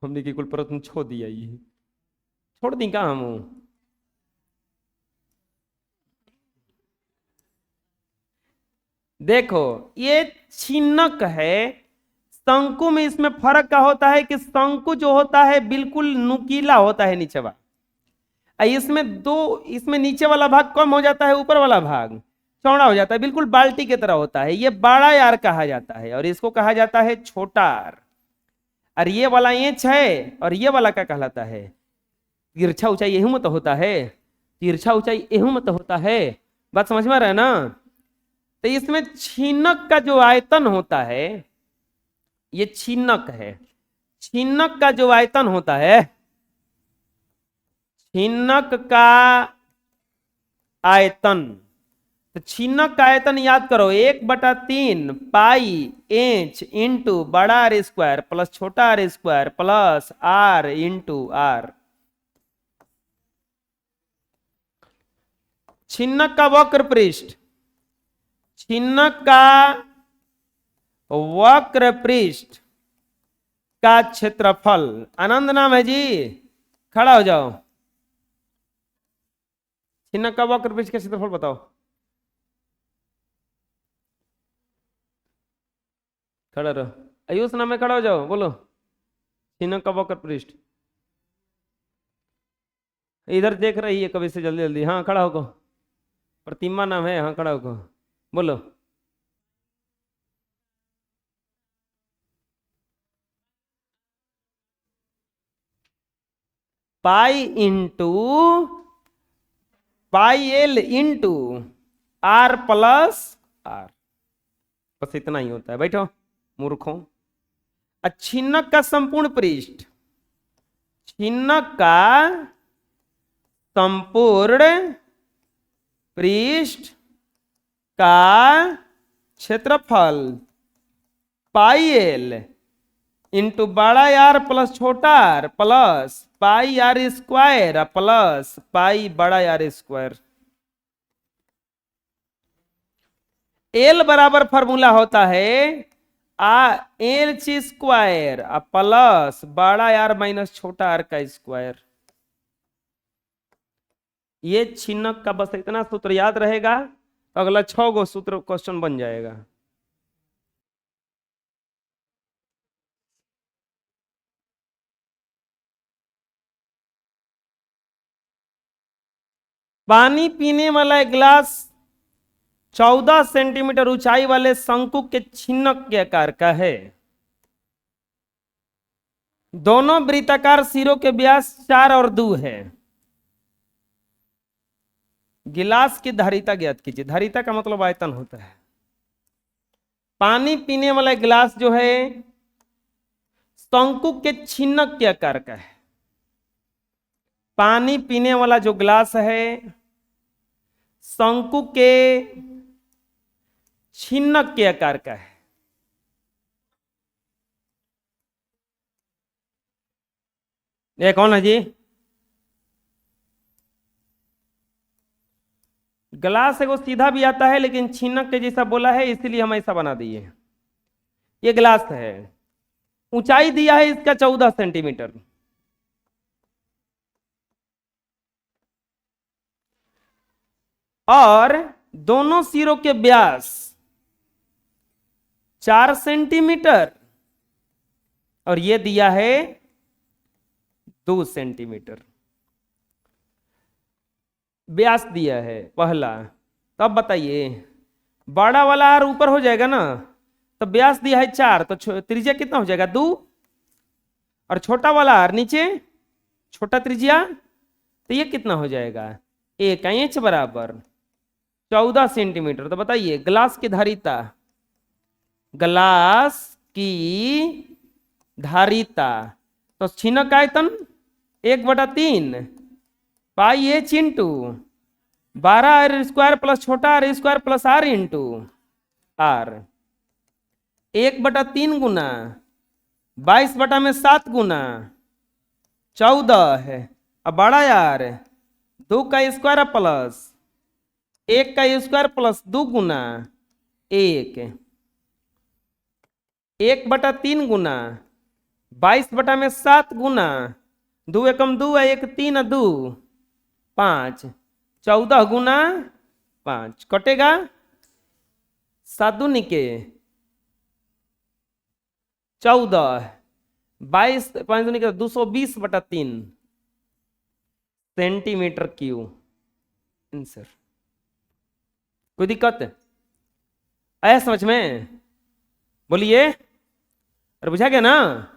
हमने की कुल पर तुम छोड़ दिया, ये छोड़ दी का हम। देखो ये छिन्नक है, शंकु में इसमें फर्क क्या होता है कि शंकु जो होता है बिल्कुल नुकीला होता है नीचे वाला, इसमें दो, इसमें नीचे वाला भाग कम हो जाता है, ऊपर वाला भाग चौड़ा हो जाता है, बिल्कुल बाल्टी की तरह होता है। ये बड़ा यार कहा जाता है और इसको कहा जाता है छोटा आर। और ये वाला इंच है और ये वाला क्या कहलाता है, तिरछा ऊंचाई एहू में तो होता है, तिरछा ऊंचाई एहू में तो होता है। बात समझ में आ रहा है ना। तो इसमें छीनक का जो आयतन होता है, ये छीनक है, छीनक का जो आयतन होता है, छीनक का आयतन, तो छीनक का आयतन याद करो 1/3 पाई इंच इंटू बड़ा आर स्क्वायर प्लस छोटा r square plus r into r. छिन्नक का वक्र पृष्ठ, छिन्नक का वक्र पृष्ठ का क्षेत्रफल, आनंद नाम है जी, खड़ा हो जाओ। छिन्नक का वक्र पृष्ठ का क्षेत्रफल बताओ, खड़ा रहो। आयुष नाम में खड़ा हो जाओ, बोलो छिन्नक का वक्र पृष्ठ। इधर देख रही है कभी से, जल्दी जल्दी, हाँ खड़ा होको। प्रतिमा नाम है, हाँ खड़ा होको, बोलो। Pi into pi l into r plus r, बस इतना ही होता है, बैठो मूर्खों। छिन्नक का संपूर्ण पृष्ठ, छिन्नक का संपूर्ण पृष्ठ का क्षेत्रफल पाई एल इंटू बड़ा आर प्लस छोटा r plus pi r square plus pi बड़ा आर स्क्वायर। एल बराबर फॉर्मूला होता है एल ची स्क्वायर प्लस बड़ा आर माइनस छोटा आर का स्क्वायर। ये छिन्नक का बस इतना सूत्र याद रहेगा, अगला 6 गो सूत्र क्वेश्चन बन जाएगा। पानी पीने वाला एक गिलास 14 सेंटीमीटर ऊंचाई वाले शंकु के छिन्नक के आकार का है। दोनों वृत्ताकार सिरों के व्यास 4 और 2 है। गिलास की धारिता ज्ञात कीजिए। धारिता का मतलब आयतन होता है। पानी पीने वाला गिलास जो है शंकु के छिन्नक के आकार का है। पानी पीने वाला जो गिलास है शंकु के छिन्नक के आकार का है। ये कौन है जी? गिलास एगो सीधा भी आता है लेकिन छिन्नक के जैसा बोला है इसलिए हम ऐसा बना दिए। ये गिलास है, ऊंचाई दिया है इसका 14 सेंटीमीटर, और दोनों सिरों के व्यास 4 सेंटीमीटर और ये दिया है 2 सेंटीमीटर। व्यास दिया है पहला, तो अब बताइए बड़ा वाला आर ऊपर हो जाएगा ना, तो व्यास दिया है 4, तो त्रिज्या कितना हो जाएगा 2, और छोटा वाला आर नीचे छोटा त्रिज्या, तो ये कितना हो जाएगा 1 इंच बराबर 14 सेंटीमीटर। तो बताइए ग्लास की धारिता, ग्लास की धारिता, तो छीनक आयतन 1/3 pi h into 12r² plus छोटा r² plus r into r, 1/3 गुना 22/7 गुना 14 है, अब बड़ा यार 2 का स्क्वायर प्लस 1 का स्क्वायर प्लस 2 गुना 1, 1/3 गुना 22/7 गुना 2 एकम 2 है 1 3 2 5, 14 गुना 5 कटेगा 7 दूनी के 14, 22 5 दूनी के 220/3 सेंटीमीटर क्यूब आंसर। कोई दिक्कत आया समझ में? बोलिए, अरे बुझा गया ना?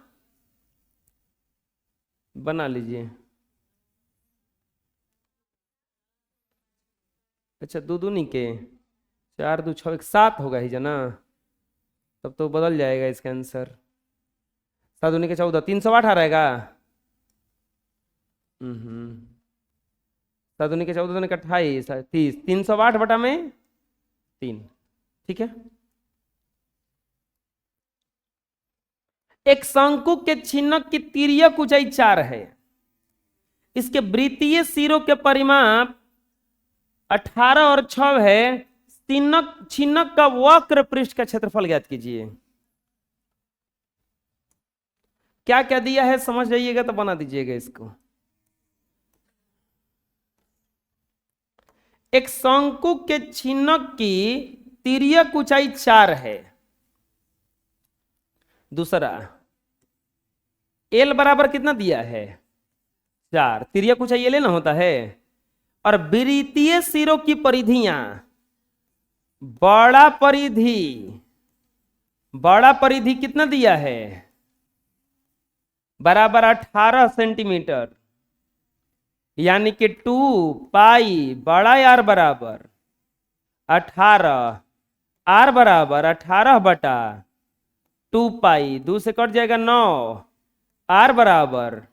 बना लीजिए। अच्छा 2 दूनी के 4 2 6 7 होगा ही जना, तब तो बदल जाएगा इसका आंसर। 7 दूनी के 14 308 आ रहेगा। 7 दूनी के 14 दूनी के 28 30 308 बटा में 3, ठीक है। एक शंकु के छिन्नक की तिर्यक ऊंचाई 4 है, इसके वृत्तीय सिरों के परिमाप 18 और 6 है, छिन्नक का वक्र पृष्ठ का क्षेत्रफल ज्ञात कीजिए। क्या क्या दिया है समझ जाइएगा तो बना दीजिएगा इसको। एक शंकु के छिन्नक की तिर्यक ऊंचाई 4 है, दूसरा एल बराबर कितना दिया है 4, तिर्यक ऊंचाई ये लेना होता है, और वृत्तीय सिरों की परिधियां, बड़ा परिधि कितना दिया है बराबर 18 सेंटीमीटर, यानी कि 2 पाई बड़ा आर बराबर 18, आर बराबर 18/2 पाई, 2 से कट जाएगा 9, आर बराबर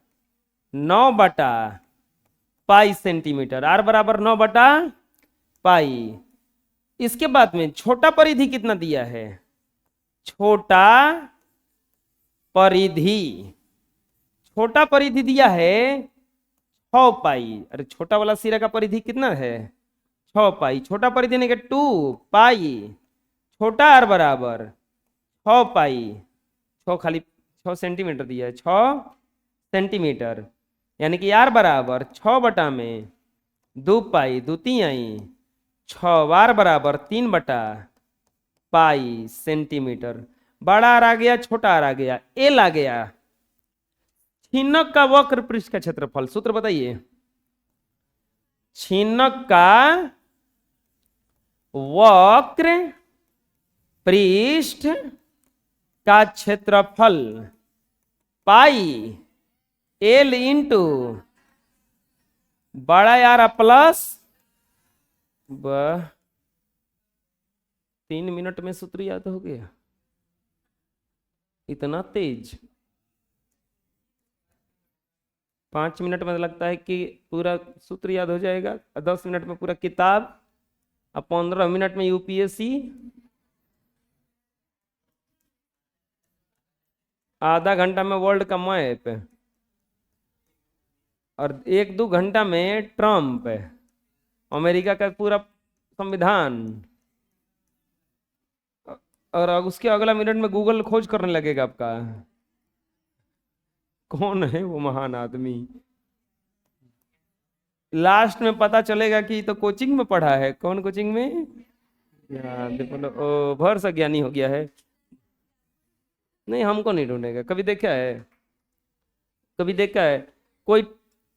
9/पाई सेंटीमीटर, आर बराबर 9/पाई। इसके बाद में छोटा परिधि कितना दिया है, छोटा परिधि दिया है 6 पाई। अरे छोटा वाला सिरा का परिधि कितना है 6 पाई, छोटा परिधि ने 2 पाई, छोटा आर बराबर 6 पाई, 6 खाली 6 सेंटीमीटर दिया है 6 सेंटीमीटर, यानी कि आर बराबर 6 बटा में 2 पाई 2 तिहाई 6, आर बराबर 3/पाई सेंटीमीटर। बड़ा आर आ गया, छोटा आर आ गया, एल आ गया। छिन्नक का वक्र पृष्ठ का क्षेत्रफल सूत्र बताइए। छिन्नक का वक्र पृष्ठ का क्षेत्रफल पाई एल इंटू बड़ा यार प्लस 3 मिनट में सूत्र याद हो गया, इतना तेज। 5 मिनट में लगता है कि पूरा सूत्र याद हो जाएगा, 10 मिनट में पूरा किताब, और 15 मिनट में यूपीएससी, आधा घंटा में वर्ल्ड का मैप, और 1-2 घंटा में ट्रम्प, अमेरिका का पूरा संविधान, और उसके अगला मिनट में गूगल खोज करने लगेगा आपका कौन है वो महान आदमी। लास्ट में पता चलेगा कि तो कोचिंग में पढ़ा है। कौन कोचिंग में? बोलो ओ भर ज्ञानी हो गया है। नहीं हमको नहीं ढूंढेगा। कभी देखा है कोई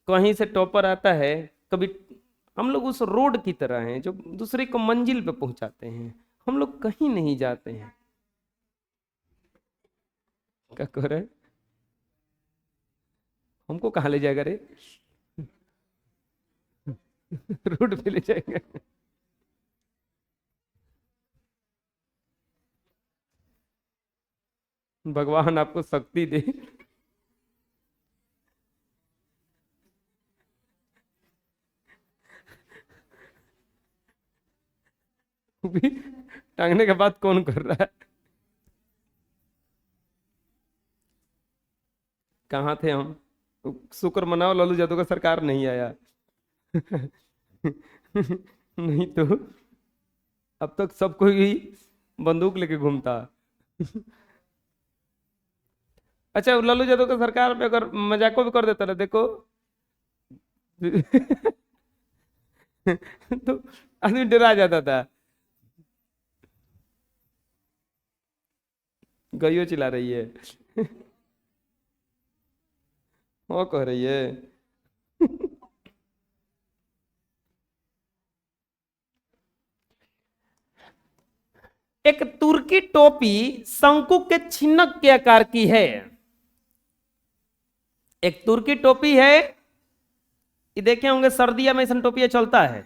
कहीं से टॉपर आता है, कभी हम लोग उस रोड की तरह हैं जो दूसरे को मंजिल पे पहुंचाते हैं, हम लोग कहीं नहीं जाते हैं। क्या कह रहे हैं? हमको कहाँ ले जाएगा रे? रोड पे ले जाएगा। भगवान आपको शक्ति दे। भी टांगने के बाद कौन कर रहा है? कहाँ थे हम? शुक्र मनाओ लालू यादव का सरकार नहीं आया। नहीं तो अब तक सब कोई बंदूक लेके घूमता। अच्छा, लालू यादव का सरकार पे अगर मजाको भी कर देता ना, देखो तो आदमी डरा जाता था। गईयो चिल्ला रही है। वो कह रही है। एक तुर्की टोपी शंकु के छिन्नक के आकार की है। एक तुर्की टोपी है, ये देखे होंगे सर्दिया में ऐसा टोपिया चलता है।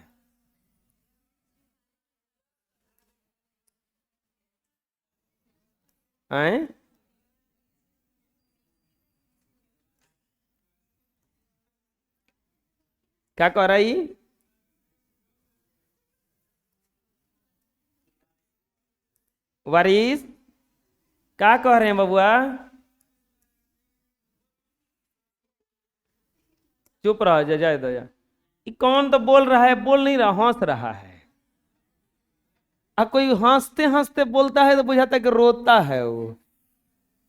आए? क्या कह रही? वारिस क्या कह रहे हैं बबुआ? चुप रहो, जा जाए दो जा। ये कौन तो बोल रहा है? बोल नहीं रहा, हंस रहा है। अब कोई हंसते हंसते बोलता है तो बुझाता है कि रोता है वो।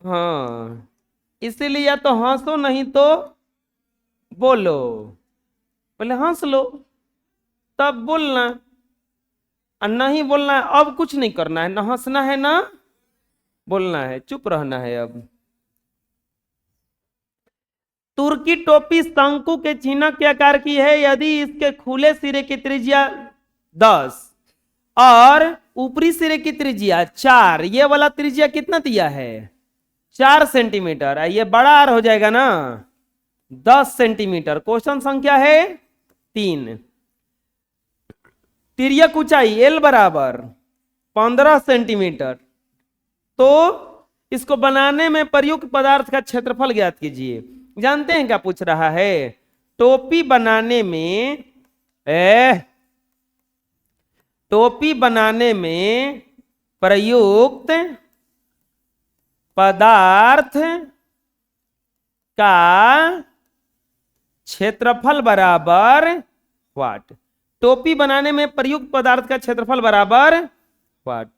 हाँ, इसीलिए या तो हंसो नहीं तो बोलो। पहले हंस लो तब बोलना, और नहीं बोलना है। अब कुछ नहीं करना है, ना हंसना है ना बोलना है, चुप रहना है अब। तुर्की टोपी शंकु के चिन्ह के आकार की है यदि इसके खुले सिरे की त्रिज्या 10 और ऊपरी सिरे की त्रिज्या 4। ये वाला त्रिज्या कितना दिया है? 4 सेंटीमीटर। ये बड़ा आर हो जाएगा ना 10 सेंटीमीटर। क्वेश्चन संख्या है 3। तिर्यक ऊंचाई एल बराबर 15 सेंटीमीटर। तो इसको बनाने में प्रयुक्त पदार्थ का क्षेत्रफल ज्ञात कीजिए। जानते हैं क्या पूछ रहा है? टोपी बनाने में प्रयुक्त पदार्थ का क्षेत्रफल बराबर व्हाट? टोपी बनाने में प्रयुक्त पदार्थ का क्षेत्रफल बराबर व्हाट?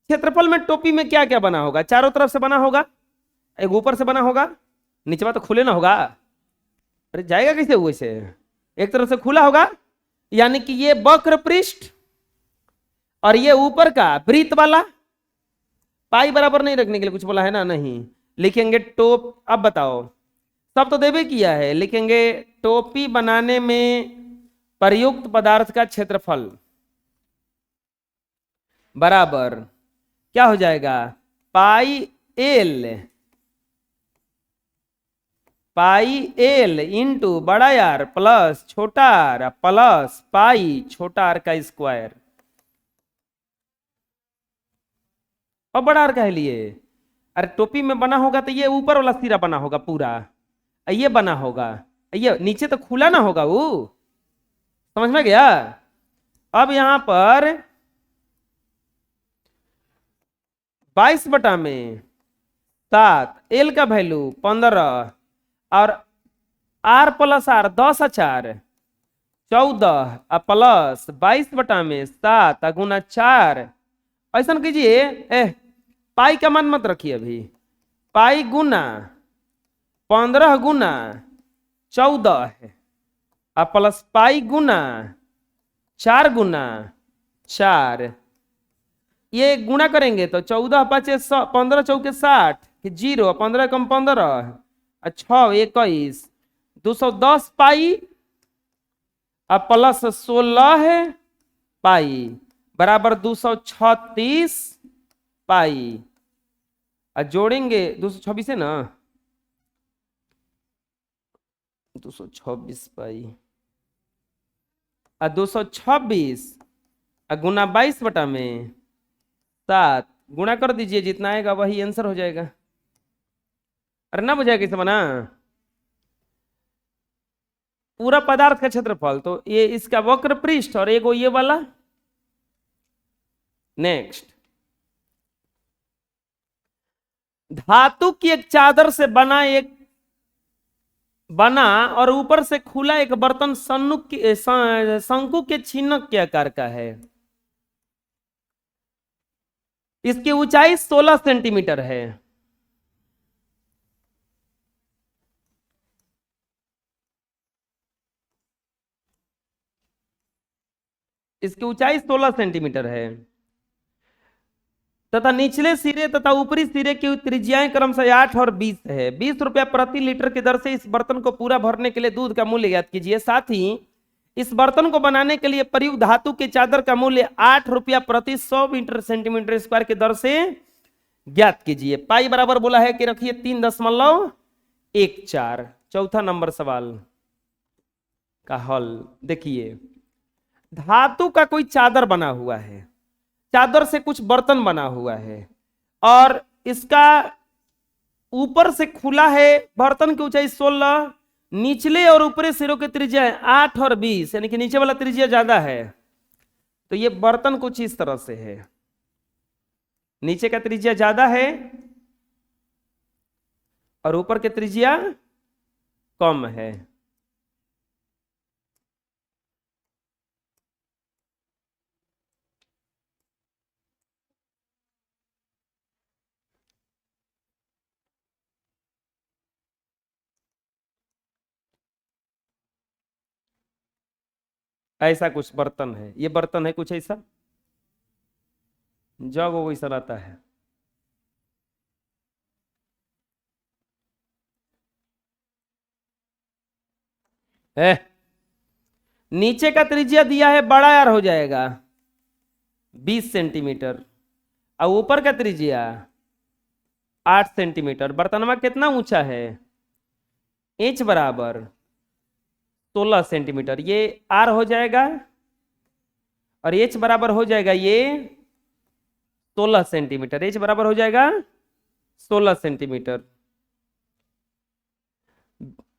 क्षेत्रफल में टोपी में क्या क्या बना होगा? चारों तरफ से बना होगा, एक ऊपर से बना होगा, नीचे तो खुले ना होगा। अरे जाएगा कैसे हुए से? एक तरफ से खुला होगा, यानी कि ये वक्र पृष्ठ और ये ऊपर का वृत्त वाला। पाई बराबर नहीं रखने के लिए कुछ बोला है ना? नहीं लिखेंगे टोप। अब बताओ, सब तो देवे किया है, लिखेंगे टोपी बनाने में प्रयुक्त पदार्थ का क्षेत्रफल बराबर क्या हो जाएगा? पाई एल इंटू बड़ा आर प्लस छोटा आर प्लस पाई छोटा आर का स्क्वायर। और बड़ा आर का लिए, अरे टोपी में बना होगा तो ये ऊपर वाला सिरा बना होगा पूरा, ये बना होगा, ये नीचे तो खुला ना होगा वो। समझ में गया? अब यहां पर 22/7 एल का वैल्यू 15 और आर प्लस आर 10 और 4 14 प्लस 22/7 गुना 4। ऐसा कीजिए, पाई का मान मत रखिए अभी। पाई गुना 15 गुना 14 है प्लस पाई गुना 4 गुना 4। ये गुणा करेंगे तो 14 5 15 चौके 60 0 15 कम 15 6 21 210 पाई अब प्लस 16 पाई बराबर 236 पाई। और जोड़ेंगे 226 है ना, 226 पाई और 226 गुना 22/7 गुणा कर दीजिए, जितना आएगा वही आंसर हो जाएगा। अरे ना बुझाएगा कैसे बना, पूरा पदार्थ का क्षेत्रफल तो ये इसका वक्र पृष्ठ और एगो ये वाला। नेक्स्ट, धातु की एक चादर से बना और ऊपर से खुला एक बर्तन शंकु के छिन्नक के आकार का है। इसकी ऊंचाई 16 सेंटीमीटर है। इसकी ऊंचाई 16 सेंटीमीटर है तथा निचले सिरे तथा ऊपरी सिरे की त्रिज्याएं क्रमशः 8 और 20 है। 20 रुपया प्रति लीटर की दर से इस बर्तन को पूरा भरने के लिए दूध का मूल्य ज्ञात कीजिए। साथ ही इस बर्तन को बनाने के लिए प्रयुक्त धातु के चादर का मूल्य 8 रुपया प्रति 100 मीटर सेंटीमीटर स्क्वायर की दर से ज्ञात कीजिए। पाई बराबर बोला है कि रखिए 3.14। चौथा नंबर सवाल का हल देखिए, धातु का कोई चादर बना हुआ है, चादर से कुछ बर्तन बना हुआ है और इसका ऊपर से खुला है, बर्तन की ऊंचाई 16, निचले और ऊपरी सिरों की त्रिज्या 8 और 20, यानी कि नीचे वाला त्रिज्या ज्यादा है। तो ये बर्तन कुछ इस तरह से है, नीचे का त्रिज्या ज्यादा है और ऊपर की त्रिज्या कम है। ऐसा कुछ बर्तन है, ये बर्तन है कुछ ऐसा, जग वो वैसा रहता है। नीचे का त्रिज्या दिया है, बड़ा यार हो जाएगा 20 सेंटीमीटर और ऊपर का त्रिज्या 8 सेंटीमीटर। बर्तनवा कितना ऊंचा है, इंच बराबर 16 सेंटीमीटर, ये आर हो जाएगा और एच बराबर हो जाएगा ये 16 सेंटीमीटर, एच बराबर हो जाएगा 16 सेंटीमीटर।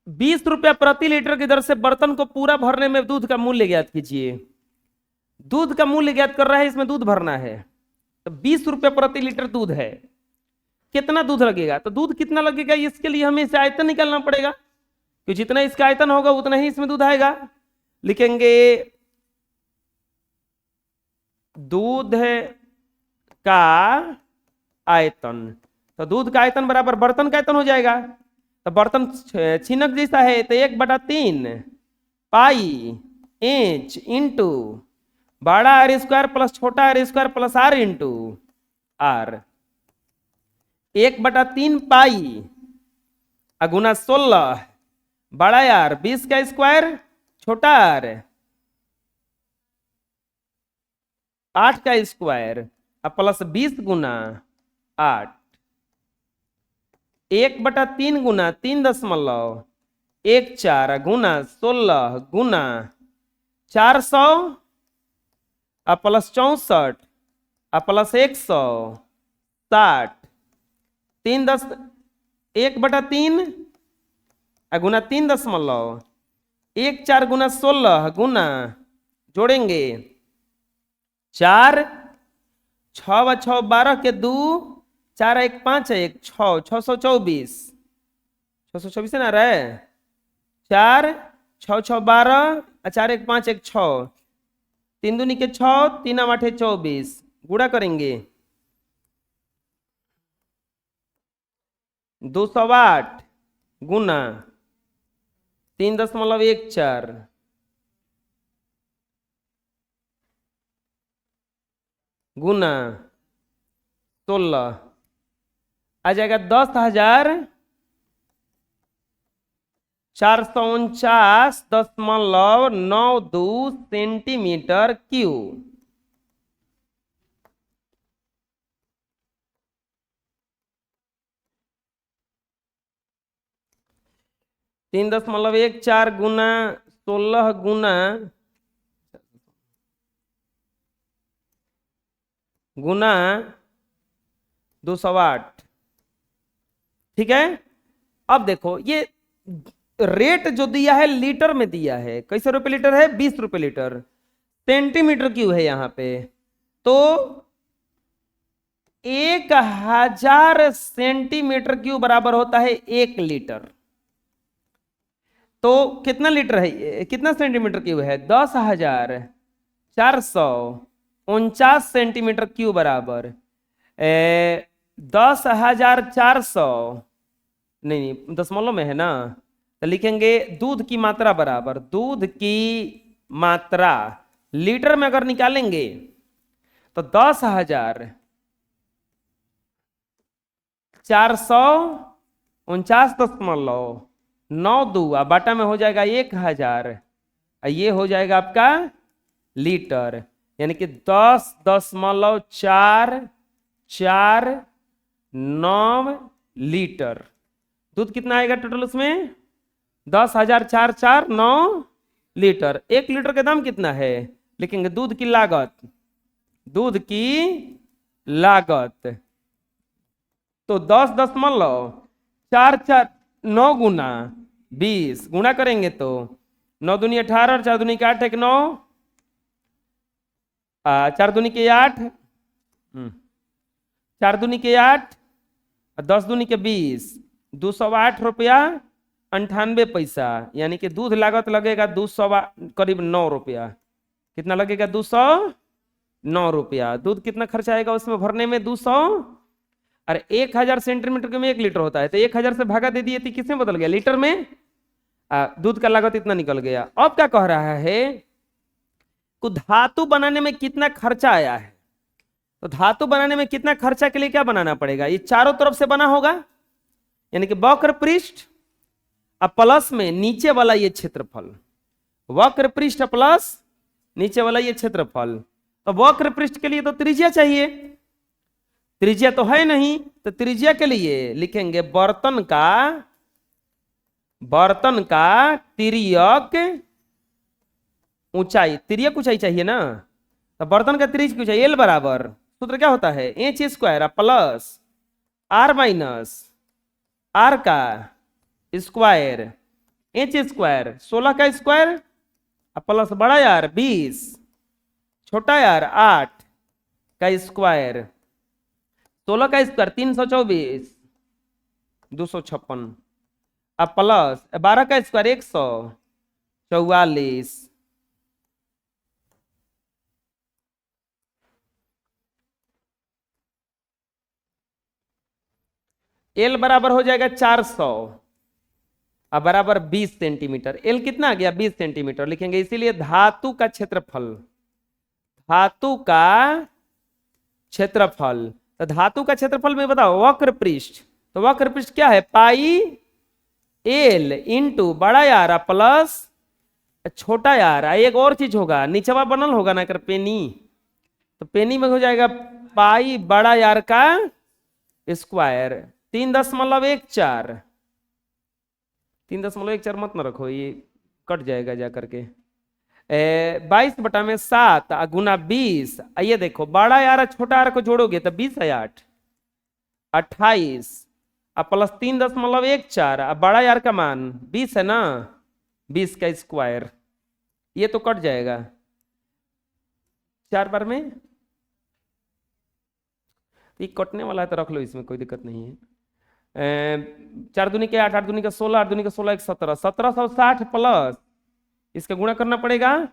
20 रुपया प्रति लीटर की दर से बर्तन को पूरा भरने में दूध का मूल्य ज्ञात कीजिए। दूध का मूल्य ज्ञात कर रहा है, इसमें दूध भरना है तो 20 रुपया प्रति लीटर दूध है। कितना दूध लगेगा, तो दूध कितना लगेगा इसके लिए हमें इसे आयतन निकालना पड़ेगा, क्योंकि जितना इसका आयतन होगा उतना ही इसमें दूध आएगा। लिखेंगे दूध का आयतन, तो दूध का आयतन बराबर बर्तन का आयतन हो जाएगा। तो बर्तन छिनक जैसा है तो 1/3 पाई इंच इंटू बड़ा आर स्क्वायर प्लस छोटा r square plus r into r, 1/3 pi गुना 16 बड़ा यार 20 का स्क्वायर छोटा आर 8 का स्क्वायर प्लस 20 गुना 8, 1/3 गुना 3.14 गुना 16 गुना 400 प्लस 64 प्लस 160, 1/3 गुना 3.14 गुना 16 गुना जोड़ेंगे 4, 6 व 6 12 के 2, 4 1 5 1 6, 624, 624 है ना रहे, 4 6 6 12 4 1 5 1 6, 3 दूनी के 6, 3 8 24, गुणा करेंगे 208 गुना 3.14 गुना 16 आ जाएगा 10,000 449.92 सेंटीमीटर क्यूब। 3.14 गुना 16 गुना 208। ठीक है। अब देखो ये रेट जो दिया है लीटर में दिया है, कैसे रुपए लीटर है, 20 रुपए लीटर। सेंटीमीटर क्यूब है यहां पे, तो 1000 सेंटीमीटर क्यूब बराबर होता है 1 लीटर। तो कितना लीटर है, कितना सेंटीमीटर क्यूब है, 10,449 सेंटीमीटर क्यूब बराबर 10,400, नहीं दशमलव में है ना, तो लिखेंगे दूध की मात्रा बराबर, दूध की मात्रा लीटर में अगर निकालेंगे तो 10,449.92 बाटा में हो जाएगा 1000, ये हो जाएगा आपका लीटर, यानी कि 10.449 लीटर दूध कितना आएगा टोटल उसमें, 10,449 लीटर। 1 लीटर का दाम कितना है, लिखेंगे दूध की लागत, दूध की लागत, तो 10.449 गुना 20 गुणा करेंगे तो 9 दूनी 18 और 4 दूनी के 8 एक 9, 4 दूनी के 8, 4 दूनी के 8, 10 दूनी के 20, 208 रुपया 98 पैसा, यानी कि दूध लागत लगेगा 200 करीब 9 रुपया। कितना लगेगा, 209 रुपया। दूध कितना खर्चा आएगा उसमें भरने में, 200, अरे 1000 सेंटीमीटर में 1 लीटर होता है, तो 1000 से भागा दे दिए तो किसमें बदल गया, लीटर में। दूध का लागत इतना निकल गया। अब क्या कह रहा है, तो धातु बनाने में कितना खर्चा आया है, तो धातु बनाने में कितना खर्चा के लिए क्या बनाना पड़ेगा, ये चारों तरफ से बना होगा, यानी कि वक्र पृष्ठ अब प्लस में नीचे वाला ये क्षेत्रफल, वक्र पृष्ठ प्लस नीचे वाला ये क्षेत्रफल। तो वक्र पृष्ठ के लिए तो त्रिज्या चाहिए, त्रिज्या तो है नहीं, तो त्रिज्या के लिए लिखेंगे बर्तन का तिर्यक ऊंचाई, तिर्यक ऊंचाई चाहिए ना, तो बर्तन का तिर्यक ऊंचाई एल बराबर, सूत्र क्या होता है, h square plus r minus r का स्क्वायर, एच स्क्वायर 16 का स्क्वायर प्लस बड़ा यार 20, छोटा यार 8 का स्क्वायर, 16 का स्क्वायर 324, 256 अब प्लस 12 का स्क्वायर 144, एल बराबर हो जाएगा 400 अब बराबर 20 सेंटीमीटर। एल कितना आ गया, 20 सेंटीमीटर लिखेंगे, इसीलिए धातु का क्षेत्रफल, धातु का क्षेत्रफल, तो धातु का क्षेत्रफल में बताओ वक्र पृष्ठ, तो वक्र पृष्ठ क्या है, पाई एल इंटू बड़ा यार प्लस छोटा यार, एक और चीज होगा नीचवा बनल होगा ना कर पेनी, तो पेनी में हो जाएगा पाई बड़ा यार का स्क्वायर 3.14, 3.14 मत न रखो, ये कट जाएगा जा करके, 22/7 गुना 20, ये देखो बड़ा यार छोटा यार को जोड़ोगे तो 20 है 8, 28 अब प्लस 3.14 अब बड़ा यार का मान 20 है ना, 20 का स्क्वायर, ये तो कट जाएगा 4 बार में, ये कटने वाला है तो रख लो, इसमें कोई दिक्कत नहीं है। 4 दूनी के 8, 8 दूनी का 16, 8 दूनी का 16 17, 1760 प्लस इसका गुणा करना पड़ेगा,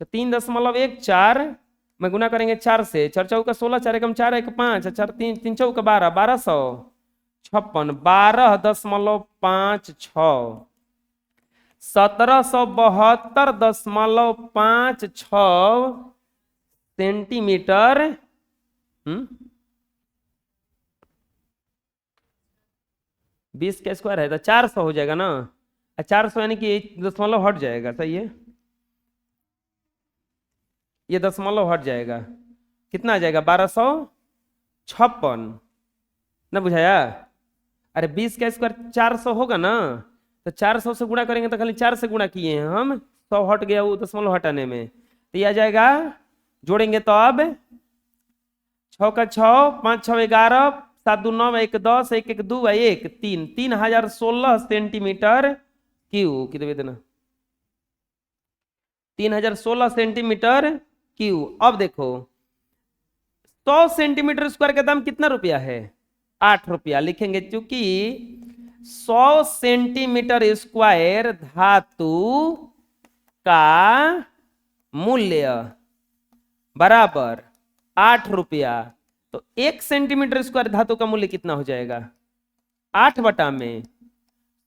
तो 3.14 में गुना करेंगे 4 से, 4 चौका 16, 4 एकम 4 1 5, 4 3 3 चौका 12, 1256, 12.56, 1772.56 सेंटीमीटर 20 का स्क्वायर है तो 400 हो जाएगा ना, 400 यानी कि दशमलव हट जाएगा, सही है, ये दशमलव हट जाएगा, कितना आ जाएगा 1256 ना, बुझाया। अरे 20 का स्क्वायर 400 होगा ना, तो 400 से गुणा करेंगे तो खाली 4 से गुणा किए हैं हम, 100 हट गया वो दशमलव हटाने में, तो ये आ जाएगा, जोड़ेंगे तो अब 6 का 6, 5 6 11, 7 2 9, 1 10, 1 1 2 1 3, 3016 सेंटीमीटर क्यू, कितने देना 3016 सेंटीमीटर क्यू। अब देखो 100 सेंटीमीटर स्क्वायर का दाम कितना रुपया है, 8 रुपया लिखेंगे, क्योंकि 100 सेंटीमीटर स्क्वायर धातु का मूल्य बराबर 8 रुपया, तो 1 सेंटीमीटर स्क्वायर धातु का मूल्य कितना हो जाएगा, 8 बटा में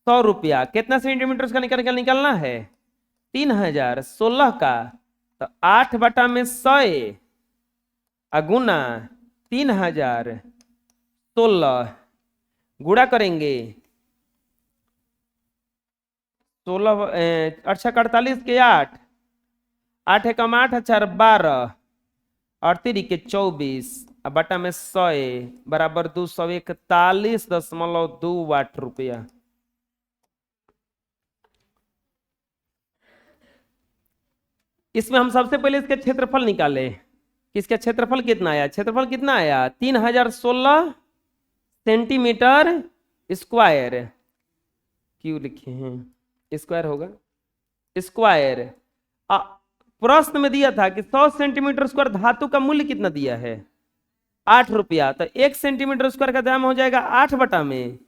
100 रुपया, कितना सेंटीमीटर उसका निकालना है 3016 का, तो 8 बटा में 100 अगुना 3016, गुणा करेंगे 16 अच्छा 48 के 8, 8 एकम 8 4 12 और 3 के 24, अब बटा में 100 बराबर 241.2 वाट रुपया। इसमें हम सबसे पहले इसका क्षेत्रफल निकाले, इसका क्षेत्रफल कितना आया, क्षेत्रफल कितना आया 3016 सेंटीमीटर स्क्वायर, क्यों लिखे हैं स्क्वायर होगा, स्क्वायर। प्रश्न में दिया था कि 100 सेंटीमीटर स्क्वायर धातु का मूल्य कितना दिया है 8 रुपया, तो 1 सेंटीमीटर स्क्वायर का दाम हो जाएगा 8 बटा में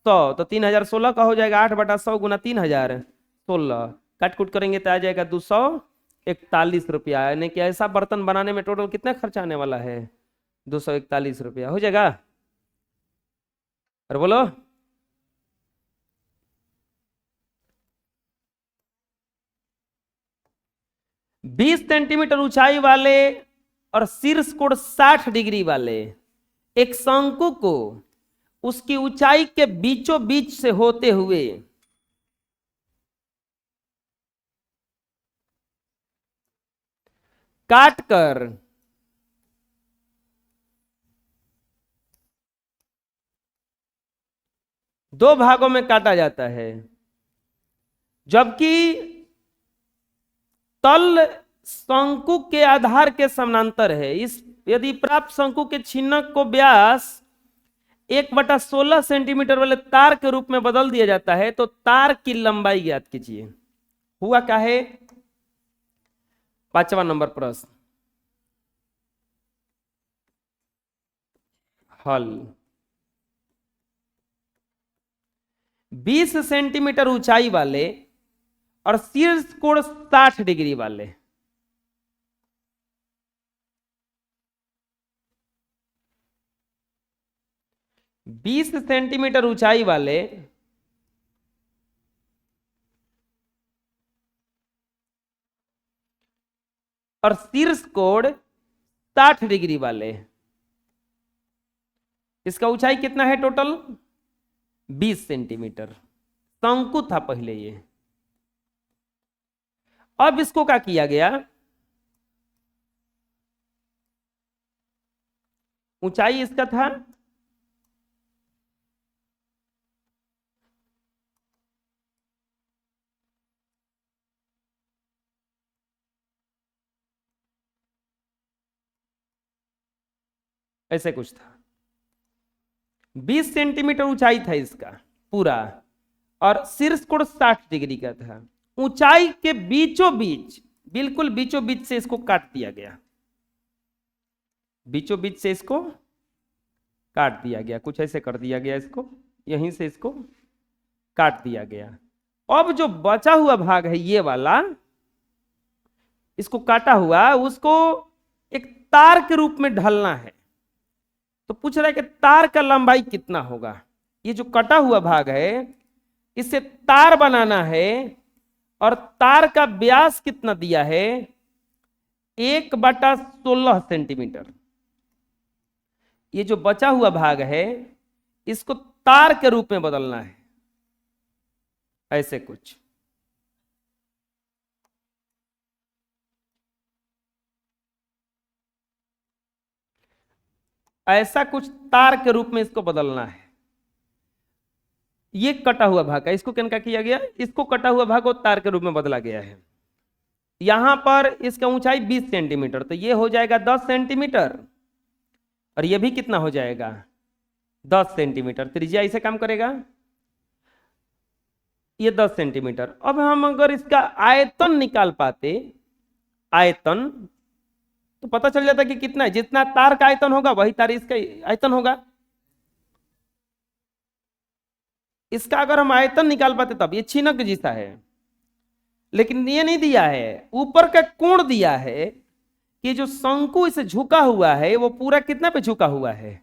100, तो 3016 का हो जाएगा 8 बटा 100 गुना 3016, काट कूट करेंगे तो आ जाएगा 241 रुपया, यानी कि ऐसा बर्तन बनाने में टोटल कितना खर्चा आने वाला है 241 रुपया हो जाएगा। और बोलो 20 सेंटीमीटर ऊंचाई वाले और शीर्ष कोण 60 डिग्री वाले एक शंकु को उसकी ऊंचाई के बीचों बीच से होते हुए काटकर दो भागों में काटा जाता है, जबकि तल शंकु के आधार के समानांतर है। इस यदि प्राप्त शंकु के छिन्नक को व्यास 1/16 सेंटीमीटर वाले तार के रूप में बदल दिया जाता है, तो तार की लंबाई ज्ञात कीजिए। हुआ क्या है 5वां नंबर प्रश्न, हल। 20 सेंटीमीटर ऊंचाई वाले और शीर्ष कोण 60 डिग्री वाले बीस सेंटीमीटर ऊंचाई वाले और शीर्ष कोण 60 डिग्री वाले, इसका ऊंचाई कितना है टोटल 20 सेंटीमीटर, शंकु था पहले ये। अब इसको क्या किया गया, ऊंचाई इसका था ऐसे कुछ था, 20 सेंटीमीटर ऊंचाई था इसका पूरा, और शीर्ष कोण 60 डिग्री का था। ऊंचाई के बीचों बीच, बिल्कुल बीचों बीच से इसको काट दिया गया, बीचों बीच से इसको काट दिया गया, कुछ ऐसे कर दिया गया, इसको यहीं से इसको काट दिया गया। अब जो बचा हुआ भाग है ये वाला, इसको काटा हुआ, उसको एक तार के रूप में ढलना है। तो पूछ रहा है कि तार का लंबाई कितना होगा, ये जो कटा हुआ भाग है इससे तार बनाना है, और तार का व्यास कितना दिया है 1/16 सेंटीमीटर। ये जो बचा हुआ भाग है इसको तार के रूप में बदलना है, ऐसे कुछ। ऐसा कुछ तार के रूप में इसको बदलना है। ये कटा हुआ भाग है, इसको क्या किया गया, इसको कटा हुआ भाग को तार के रूप में बदला गया है। यहां पर इसका ऊंचाई 20 सेंटीमीटर, तो ये हो जाएगा 10 सेंटीमीटर, और ये भी कितना हो जाएगा 10 सेंटीमीटर। त्रिज्या ऐसे काम करेगा, ये 10 सेंटीमीटर। अब हम अगर इसका आयतन निकाल पाते, आयतन, तो पता चल जाता कि कितना है। जितना तार का आयतन होगा वही तार इसका आयतन होगा। इसका अगर हम आयतन निकाल पाते तब। ये छिनक जैसा है, लेकिन ये नहीं दिया है, ऊपर का कोण दिया है कि जो शंकु इसे झुका हुआ है वो पूरा कितना पे झुका हुआ है,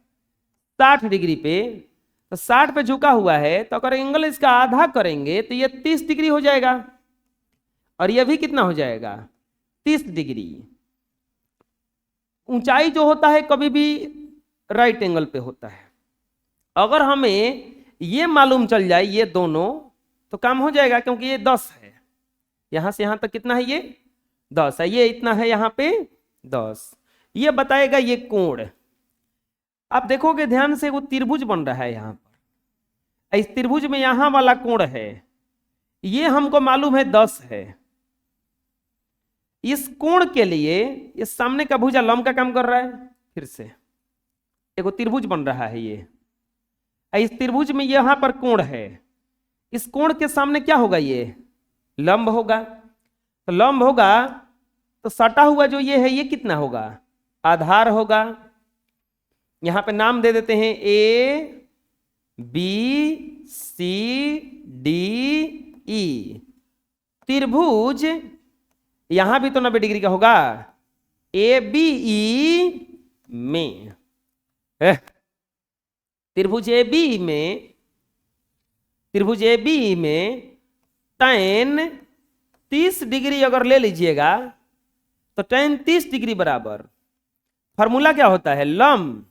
60 डिग्री पे। तो 60 पे झुका हुआ है, तो अगर एंगल इसका आधा करेंगे तो ये 30 डिग्री हो जाएगा, और ये भी कितना हो जाएगा 30 डिग्री। ऊंचाई जो होता है कभी भी राइट एंगल पे होता है। अगर हमें ये मालूम चल जाए ये दोनों, तो काम हो जाएगा, क्योंकि ये 10 है, यहां से यहां तक कितना है, ये 10 है, ये इतना है यहां पे 10। ये बताएगा ये कोण। आप देखोगे ध्यान से, वो त्रिभुज बन रहा है यहां पर। इस त्रिभुज में यहां वाला कोण है, ये हमको मालूम है 10 है। इस कोण के लिए इस सामने का भुजा लंब का काम कर रहा है। फिर से एक त्रिभुज बन रहा है ये, इस त्रिभुज में यहां पर कोण है, इस कोण के सामने क्या होगा, ये लंब होगा। तो लंब होगा तो सटा हुआ जो ये है, ये कितना होगा, आधार होगा। यहां पे नाम दे देते हैं A B C D E. त्रिभुज यहां भी तो 90 डिग्री का होगा, ए बी ई में। त्रिभुज ए बी में, त्रिभुज ए बी में tan 30 डिग्री अगर ले लीजिएगा, तो tan 30 डिग्री बराबर फॉर्मूला क्या होता है, लंब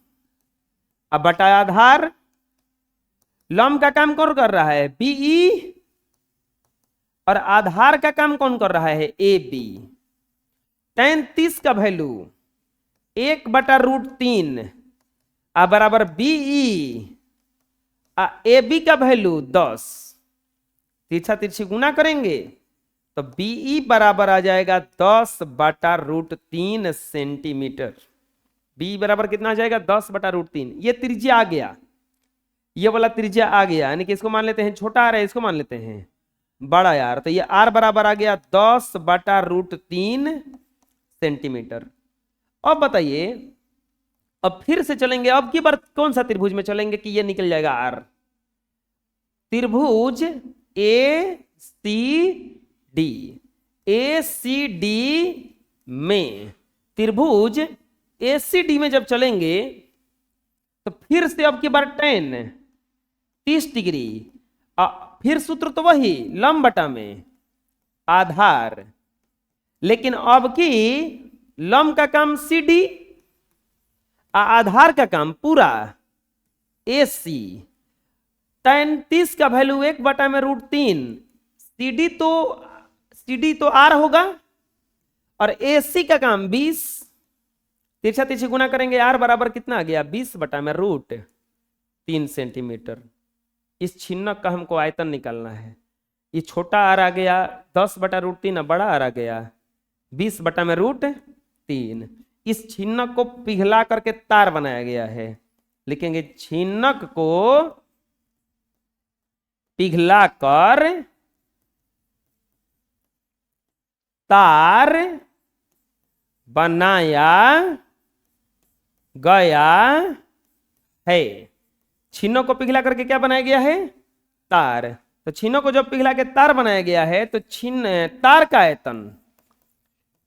अब बटा आधार। लंब का काम कौन कर रहा है, बीई, और आधार का काम कौन कर रहा है, ए बी। tan 30 का वैल्यू 1/√3 बराबर बीई, ए बी का वैल्यू 10। तिरछा तिरछी गुना करेंगे तो बीई बराबर आ जाएगा 10/√3 सेंटीमीटर। बी बराबर कितना आ जाएगा, 10/√3। ये त्रिज्या आ गया, ये वाला त्रिज्या आ गया, यानी कि इसको मान लेते हैं छोटा आ रहा है, इसको मान लेते हैं बड़ा यार। तो ये आर बराबर आ गया 10/√3 सेंटीमीटर। अब बताइए, अब फिर से चलेंगे, अब की बार कौन सा त्रिभुज में चलेंगे कि ये निकल जाएगा आर। त्रिभुज ए सी डी, ए सी डी में, त्रिभुज ए सी डी में जब चलेंगे तो फिर से अब की बार tan 30 डिग्री, फिर सूत्र तो वही लंब बटा में आधार, लेकिन अब की लंब का काम सी डी, आधार का काम पूरा ए सी। tan 30 का वैल्यू 1/√3, सी डी तो आर होगा, और ए सी का काम 20। तिरछा तिरछी गुना करेंगे, आर बराबर कितना आ गया, 20/√3 सेंटीमीटर। इस छिन्नक का हमको आयतन निकालना है। ये छोटा आर आ गया 10/√3, बड़ा आर आ गया 20/√3। इस छिन्नक को पिघला करके तार बनाया गया है। लिखेंगे छिन्नक को पिघला कर तार बनाया गया है। छीनों को पिघला करके क्या बनाया गया है, तार। तो छीनों को जब पिघला के तार बनाया गया है तो तार का आयतन,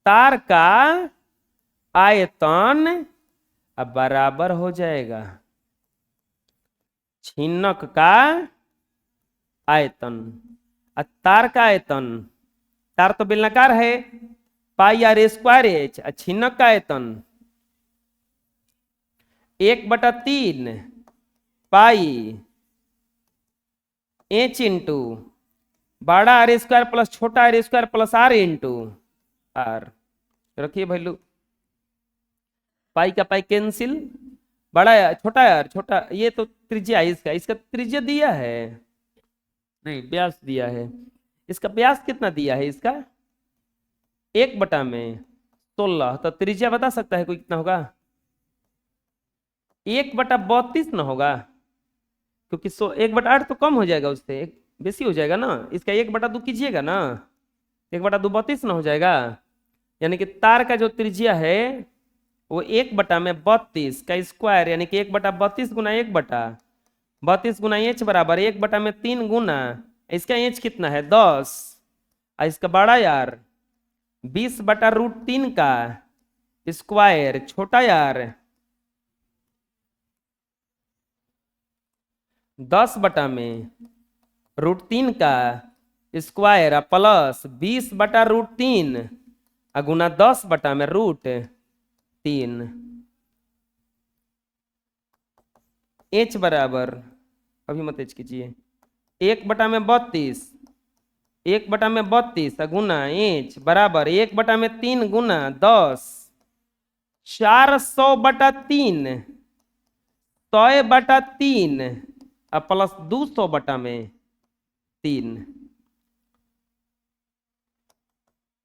तार का आयतन अब बराबर हो जाएगा छीनक का आयतन। तार का आयतन, तार तो बेलनाकार है, पाई आर स्क्वायर एच। छीनक का आयतन 1/3 पाई एच इंटू बड़ा आर स्क्वायर प्लस छोटा r square plus r into r. रखिए वैल्यू, पाई का पाई कैंसिल, बड़ा यार छोटा यार छोटा, ये तो त्रिज्या है इसका, इसका त्रिज्या दिया है नहीं, व्यास दिया है। इसका व्यास कितना दिया है इसका, 1/16, तो त्रिज्या बता सकता है कोई कितना होगा, 1/32 ना होगा, क्योंकि 1/8 तो कम हो जाएगा उससे, एक बेसी हो जाएगा ना, इसका 1/2 कीजिएगा ना, 1/2 32 ना हो जाएगा। यानी कि तार का जो त्रिज्या है वो 1/32 का स्क्वायर, यानी कि 1/32 गुना 1/32 गुना एच बराबर 1/3 गुना, इसका एच कितना है 10, और इसका बड़ा यार 20/√3 का स्क्वायर, छोटा यार 10/√3 का स्क्वायर प्लस 20/√3 गुना 10/√3। एच बराबर, अभी मत एच कीजिए, 1/32, 1/32 गुना एच बराबर 1/3 गुना 10, 400/3, 100/3 प्लस 200/3,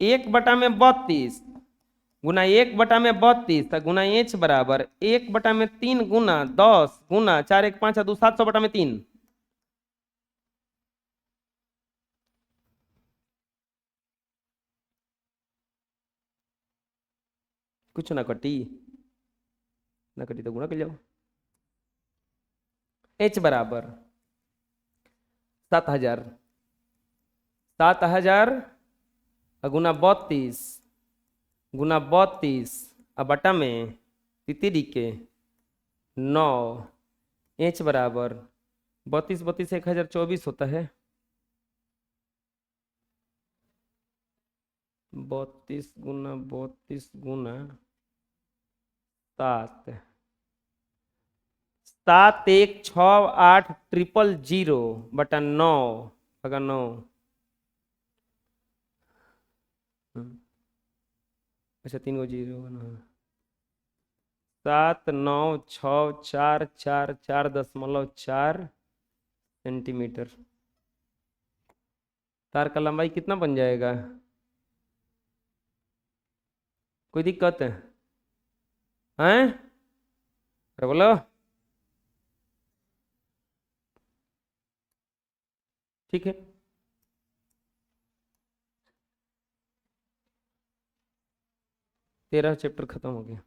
1/32 गुना 1/32 गुना एच बराबर 1/3 गुना 10 गुना 4 1 5 2 700/3। कुछ ना कटी, ना कटी तो गुणा कर जाओ। एच बराबर 7000, 7000 गुना 32 गुना 32 बटा में तितरी के 9, एच बराबर 32 32 1024 होता है, 32 गुना 32 गुना 7, 7 1 6 8 000/9 अगर 9, अच्छा 3 को 0 7 9 6 4 4 4.4 सेंटीमीटर। तार का लंबाई कितना बन जाएगा, कोई दिक्कत है हैं, अरे बोलो। ठीक है, 13 चैप्टर खत्म हो गया।